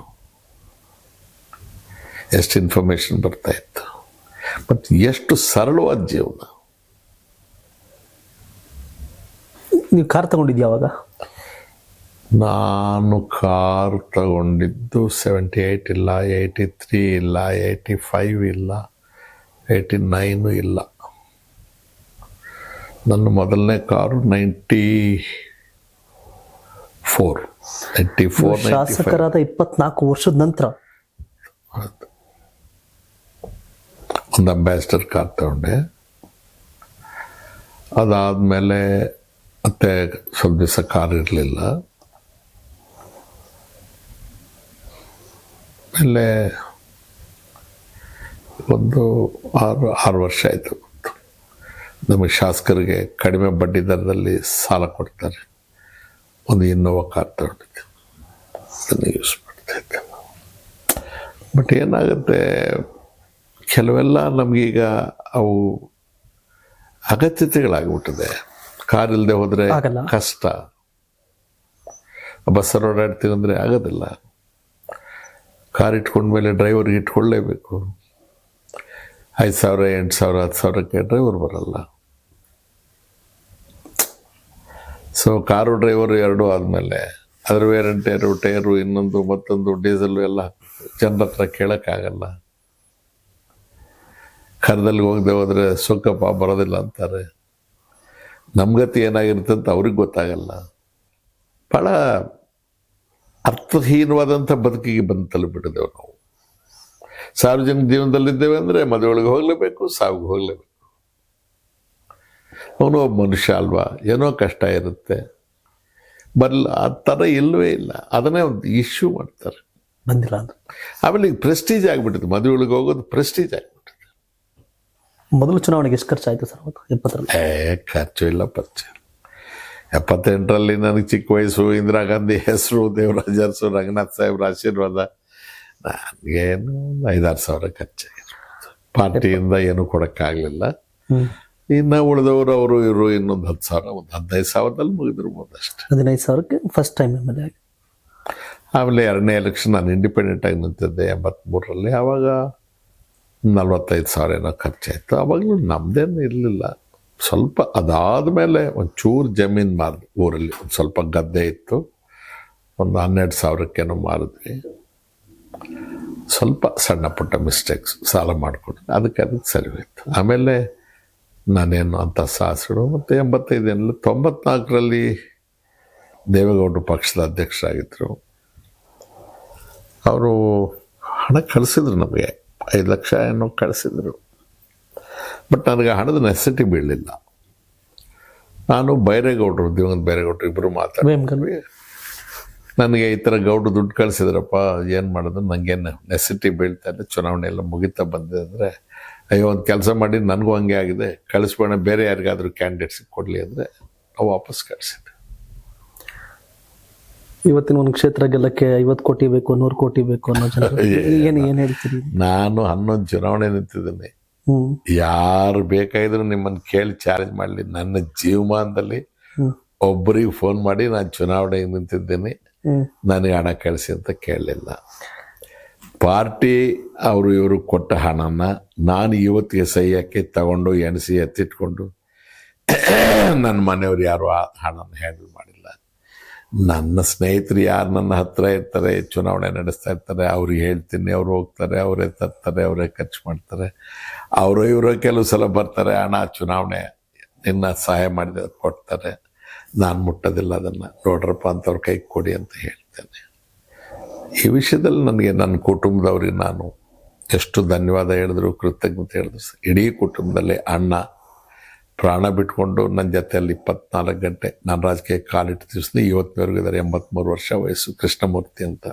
ಎಷ್ಟು ಇನ್ಫಾರ್ಮೇಷನ್ ಬರ್ತಾ ಇತ್ತು, ಮತ್ತು ಎಷ್ಟು ಸರಳವಾದ ಜೀವನ. ನೀವು ಕಾರ್ ತಗೊಂಡಿದ್ಯಾ ಅವಾಗ? ನಾನು ಕಾರ್ ತಗೊಂಡಿದ್ದು 78 ಇಲ್ಲ, 83 ಇಲ್ಲ, 85 ಇಲ್ಲ, 89 ಇಲ್ಲ. ನನ್ನ ಮೊದಲನೇ ಕಾರು 94 ಶಾಸಕರಾದ 24 ವರ್ಷದ ನಂತರ ಒಂದು ಅಂಬಾಸಿಡರ್ ಕಾರ್ ತಗೊಂಡೆ. ಅದಾದಮೇಲೆ ಮತ್ತೆ ಸ್ವಲ್ಪ ದಿವಸ ಕಾರ್ ಇರಲಿಲ್ಲ. ಆಮೇಲೆ ಒಂದು 6 ವರ್ಷ ಆಯಿತು. ನಮಗೆ ಶಾಸಕರಿಗೆ ಕಡಿಮೆ ಬಡ್ಡಿ ದರದಲ್ಲಿ ಸಾಲ ಕೊಡ್ತಾರೆ. ಒಂದು ಇನ್ನೋವಾ ಕಾರ್ ತಗೊಂಡಿದ್ದೆ, ಅದನ್ನು ಯೂಸ್ ಮಾಡ್ತಾಯಿದ್ದೆ. ಬಟ್ ಏನಾಗುತ್ತೆ, ಕೆಲವೆಲ್ಲ ನಮಗೀಗ ಅವು ಅಗತ್ಯತೆಗಳಾಗ್ಬಿಟ್ಟಿದೆ. ಕಾರ್ ಇಲ್ಲದೆ ಹೋದರೆ ಕಷ್ಟ. ಬಸ್ಸಲ್ಲಿ ಓಡಾಡ್ತೀವಿ ಅಂದರೆ ಆಗೋದಿಲ್ಲ. ಕಾರ್ ಇಟ್ಕೊಂಡ್ಮೇಲೆ ಡ್ರೈವರ್ಗೆ ಇಟ್ಕೊಳ್ಳೇಬೇಕು. 5,000, 8,000, 10,000ಕ್ಕೆ ಡ್ರೈವರ್ ಬರಲ್ಲ. ಸೊ ಕಾರು ಡ್ರೈವರು ಎರಡೂ ಆದಮೇಲೆ ಅದರ ವೇರಂಟೇರು, ಟೈರು, ಇನ್ನೊಂದು ಮತ್ತೊಂದು, ಡೀಸೆಲ್ಲು ಎಲ್ಲ ಜನರ ಹತ್ರ ಕೇಳೋಕ್ಕಾಗಲ್ಲ. ಕರದಲ್ಲಿ ಹೋಗದೆ ಹೋದರೆ ಸುಖಪ್ಪ ಬರೋದಿಲ್ಲ ಅಂತಾರೆ. ನಮ್ಗತಿ ಏನಾಗಿರುತ್ತೆ ಅಂತ ಅವ್ರಿಗೆ ಗೊತ್ತಾಗಲ್ಲ. ಭಾಳ ಅರ್ಥಹೀನವಾದಂಥ ಬದುಕಿಗೆ ಬಂದು ತಲುಪಿಟ್ಟಿದ್ದೇವೆ ನಾವು. ಸಾರ್ವಜನಿಕ ಜೀವನದಲ್ಲಿದ್ದೇವೆ ಅಂದರೆ ಮದುವೆಗಳಿಗೆ ಹೋಗಲೇಬೇಕು, ಸಾವಿಗೆ ಹೋಗಲೇಬೇಕು. ಅವನು ಒಬ್ಬ ಮನುಷ್ಯ ಅಲ್ವಾ, ಏನೋ ಕಷ್ಟ ಇರುತ್ತೆ, ಆ ಥರ ಇಲ್ಲವೇ ಇಲ್ಲ. ಅದನ್ನೇ ಒಂದು ಇಶ್ಯೂ ಮಾಡ್ತಾರೆ, ಬಂದಿಲ್ಲ ಅಂತ. ಆಮೇಲೆ ಈಗ ಪ್ರೆಸ್ಟೀಜ್ ಆಗಿಬಿಟ್ಟಿದೆ, ಮದುವೆಗಳಿಗೆ ಹೋಗೋದು ಪ್ರೆಸ್ಟೀಜ್ ಆಗಿಬಿಟ್ಟಿದೆ. ಮೊದಲು ಚುನಾವಣೆಗೆ ಎಷ್ಟು ಖರ್ಚಾಯಿತು ಸರ್? 70ರಲ್ಲಿ ಖರ್ಚು ಇಲ್ಲ, ಪರಿಚಯ. 78ರಲ್ಲಿ ನನಗೆ ಚಿಕ್ಕ ವಯಸ್ಸು, ಇಂದಿರಾ ಗಾಂಧಿ ಹೆಸರು, ದೇವರಾಜ ಅರಸು, ರಂಗನಾಥ್ ಸಾಹೇಬ್ರ ಆಶೀರ್ವಾದ. ನನಗೇನು 5-6 ಸಾವಿರ ಖರ್ಚಾಗಿರ್ಬೋದು. ಪಾರ್ಟಿಯಿಂದ ಏನೂ ಕೊಡೋಕ್ಕಾಗಲಿಲ್ಲ. ಇನ್ನು ಉಳಿದವರು ಅವರು ಇವರು ಇನ್ನೊಂದು 10,000, ಒಂದು 15,000ದಲ್ಲಿ ಮುಗಿದಿರ್ಬೋದು ಅಷ್ಟೇ. 15,000ಕ್ಕೆ ಫಸ್ಟ್ ಟೈಮ್ MLA ಆಗಿ. ಆಮೇಲೆ 2ನೇ ಎಲೆಕ್ಷನ್ ನಾನು ಇಂಡಿಪೆಂಡೆಂಟ್ ಆಗಿ ನಿಂತಿದ್ದೆ 83ರಲ್ಲಿ. ಆವಾಗ 45,000 ಏನೋ ಖರ್ಚಾಯಿತು. ಆವಾಗಲೂ ನಮ್ಮದೇನು ಇರಲಿಲ್ಲ. ಸ್ವಲ್ಪ ಅದಾದಮೇಲೆ ಒಂಚೂರು ಜಮೀನು ಮಾರಿದ್ವಿ ಊರಲ್ಲಿ. ಒಂದು ಸ್ವಲ್ಪ ಗದ್ದೆ ಇತ್ತು, ಒಂದು 12,000ಕ್ಕೇನೋ ಮಾರಿದ್ವಿ. ಸ್ವಲ್ಪ ಸಣ್ಣ ಪುಟ್ಟ ಮಿಸ್ಟೇಕ್ಸ್, ಸಾಲ ಮಾಡಿಕೊಂಡು ಅದಕ್ಕೆ ಸರಿ ಹೋಯ್ತು. ಆಮೇಲೆ ನಾನೇನು ಅಂಥ ಸಾಹಸಗಳು. ಮತ್ತು 85 94ರಲ್ಲಿ ದೇವೇಗೌಡರು ಪಕ್ಷದ ಅಧ್ಯಕ್ಷರಾಗಿದ್ದರು. ಅವರು ಹಣ ಕಳಿಸಿದ್ರು ನಮಗೆ, 5 ಲಕ್ಷ ಏನೋ ಕಳಿಸಿದ್ರು. ಬಟ್ ನನಗೆ ಹಣದ ನೆಸೆಸಿಟಿ ಬೀಳಲಿಲ್ಲ. ನಾನು ಬೈರೇಗೌಡರು, ದಿವಂಗತ ಬೈರೇಗೌಡರು ಇಬ್ಬರು ಮಾತಾಡ್ವಿ. ನನಗೆ ಈ ಥರ ಗೌಡ್ರು ದುಡ್ಡು ಕಳಿಸಿದ್ರಪ್ಪ, ಏನು ಮಾಡೋದು, ನನಗೇನು ನೆಸೆಸಿಟಿ ಬೀಳ್ತಾ ಇಲ್ಲ, ಚುನಾವಣೆ ಎಲ್ಲ ಮುಗಿತಾ ಬಂದಿದೆ ಅಂದರೆ, ಅಯ್ಯೋ ಒಂದು ಕೆಲಸ ಮಾಡಿ ನನಗೂ ಹಂಗೆ ಆಗಿದೆ, ಕಳಿಸ್ಬೇಡ, ಬೇರೆ ಯಾರಿಗಾದರೂ ಕ್ಯಾಂಡಿಡೇಟ್ಸಿಗೆ ಕೊಡಲಿ ಅಂದರೆ ನಾವು ವಾಪಸ್ ಕಳಿಸಿದ್ದೆ. ಇವತ್ತಿನ ಒಂದು ಕ್ಷೇತ್ರ ಗೆಲ್ಲಕ್ಕೆ 50 ಕೋಟಿ ಬೇಕು, 100 ಕೋಟಿ ಬೇಕು ಅನ್ನೋ ಜನ ಏನ್ ಹೇಳ್ತೀರಿ? ನಾನು 11 ಚುನಾವಣೆ ನಿಂತಿದ್ದೀನಿ. ಹ್ಮ್ ಯಾರು ಬೇಕಾದ್ರೂ ನಿಮ್ಮನ್ನು ಕೇಳಿ ಚಾಲೆಂಜ್ ಮಾಡಲಿ. ನನ್ನ ಜೀವಮಾನದಲ್ಲಿ ಒಬ್ಬರಿಗೆ ಫೋನ್ ಮಾಡಿ ನಾನು ಚುನಾವಣೆಗೆ ನಿಂತಿದ್ದೀನಿ, ನನಗೆ ಹಣ ಕಳಿಸಿ ಅಂತ ಕೇಳಲಿಲ್ಲ. ಪಾರ್ಟಿ ಅವರು ಇವರು ಕೊಟ್ಟ ಹಣನ ನಾನು ಇವತ್ತಿಗೆ ಸಹಿ ಹಾಕಿ ತಗೊಂಡು ಎಣಿಸಿ ಎತ್ತಿಟ್ಕೊಂಡು ನನ್ನ ಮನೆಯವ್ರು ಯಾರು ಆ ಹಣನ ಹ್ಯಾಂಡಲ್ ಮಾಡಿಲ್ಲ. ನನ್ನ ಸ್ನೇಹಿತರು ಯಾರು ನನ್ನ ಹತ್ರ ಇರ್ತಾರೆ, ಚುನಾವಣೆ ನಡೆಸ್ತಾ ಇರ್ತಾರೆ, ಅವ್ರಿಗೆ ಹೇಳ್ತೀನಿ, ಅವ್ರು ಹೋಗ್ತಾರೆ, ಅವರೇ ತರ್ತಾರೆ, ಅವರೇ ಖರ್ಚು ಮಾಡ್ತಾರೆ. ಅವರು ಇವರು ಕೆಲವು ಸಲ ಬರ್ತಾರೆ, ಹಣ ಚುನಾವಣೆ ನಿನ್ನ ಸಹಾಯ ಮಾಡಿದ ಕೊಡ್ತಾರೆ. ನಾನು ಮುಟ್ಟೋದಿಲ್ಲ ಅದನ್ನು. ನೋಡ್ರಪ್ಪ ಅಂತವ್ರ ಕೈ ಕೊಡಿ ಅಂತ ಹೇಳ್ತೇನೆ. ಈ ವಿಷಯದಲ್ಲಿ ನನಗೆ ನನ್ನ ಕುಟುಂಬದವ್ರಿಗೆ ನಾನು ಎಷ್ಟು ಧನ್ಯವಾದ ಹೇಳಿದ್ರು, ಕೃತಜ್ಞತೆ ಹೇಳಿದ್ರು. ಇಡೀ ಕುಟುಂಬದಲ್ಲಿ ಅಣ್ಣ ಪ್ರಾಣ ಬಿಟ್ಕೊಂಡು ನನ್ನ ಜೊತೆಯಲ್ಲಿ 24 ಗಂಟೆ ನಾನು ರಾಜಕೀಯ ಕಾಲಿಟ್ಟು ದಿವಸ ಇವತ್ತಿನವರೆಗೂ ಇದ್ದಾರೆ. 83 ವರ್ಷ ವಯಸ್ಸು. ಕೃಷ್ಣಮೂರ್ತಿ ಅಂತ.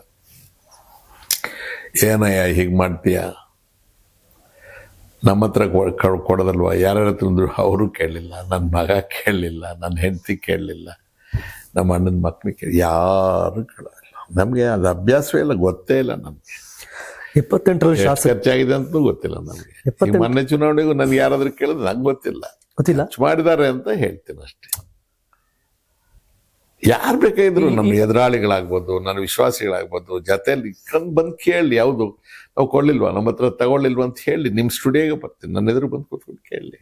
ಏನಯ್ಯ ಹೀಗೆ ಮಾಡ್ತೀಯ, ನಮ್ಮ ಹತ್ರ ಕೊಡೋದಲ್ವ? ಯಾರ್ಯಾರ ತಂದ್ರು ಅವರು ಕೇಳಲಿಲ್ಲ, ನನ್ನ ಮಗ ಕೇಳಲಿಲ್ಲ, ನನ್ನ ಹೆಂಡತಿ ಕೇಳಲಿಲ್ಲ, ನಮ್ಮ ಅಣ್ಣನ ಮಕ್ಕಳಿಗೆ ಯಾರು ಕೇಳೋದಿಲ್ಲ. ನಮಗೆ ಅದು ಅಭ್ಯಾಸವೇ ಇಲ್ಲ, ಗೊತ್ತೇ ಇಲ್ಲ ನಮಗೆ. 78ರಲ್ಲಿ ಶಾಸಕ ಖರ್ಚಾಗಿದೆ ಅಂತಲೂ ಗೊತ್ತಿಲ್ಲ ನಮಗೆ. ಈ ಮೊನ್ನೆ ಚುನಾವಣೆಗೂ ನನಗೆ ಯಾರಾದ್ರೂ ಕೇಳಿದ್ರೆ ನಂಗೆ ಗೊತ್ತಿಲ್ಲ, ಖರ್ಚು ಮಾಡಿದ್ದಾರೆ ಅಂತ ಹೇಳ್ತೀನಿ ಅಷ್ಟೇ. ಯಾರು ಬೇಕಾದ್ರು ನನ್ನ ಎದುರಾಳಿಗಳಾಗ್ಬೋದು, ನನ್ನ ವಿಶ್ವಾಸಿಗಳಾಗ್ಬೋದು, ಜೊತೆಯಲ್ಲಿ ಬಂದು ಕೇಳಿ, ಯಾವುದು ನಾವು ಕೊಡ್ಲಿಲ್ವಾ, ನಮ್ಮ ಹತ್ರ ತಗೊಳ್ಳಿಲ್ವಾ ಅಂತ ಹೇಳಿ, ನಿಮ್ಮ ಸ್ಟುಡಿಯೋಗೆ ಬರ್ತೀನಿ, ನನ್ನ ಎದುರು ಬಂದು ಕೂತ್ಕೊಂಡು ಕೇಳಿ.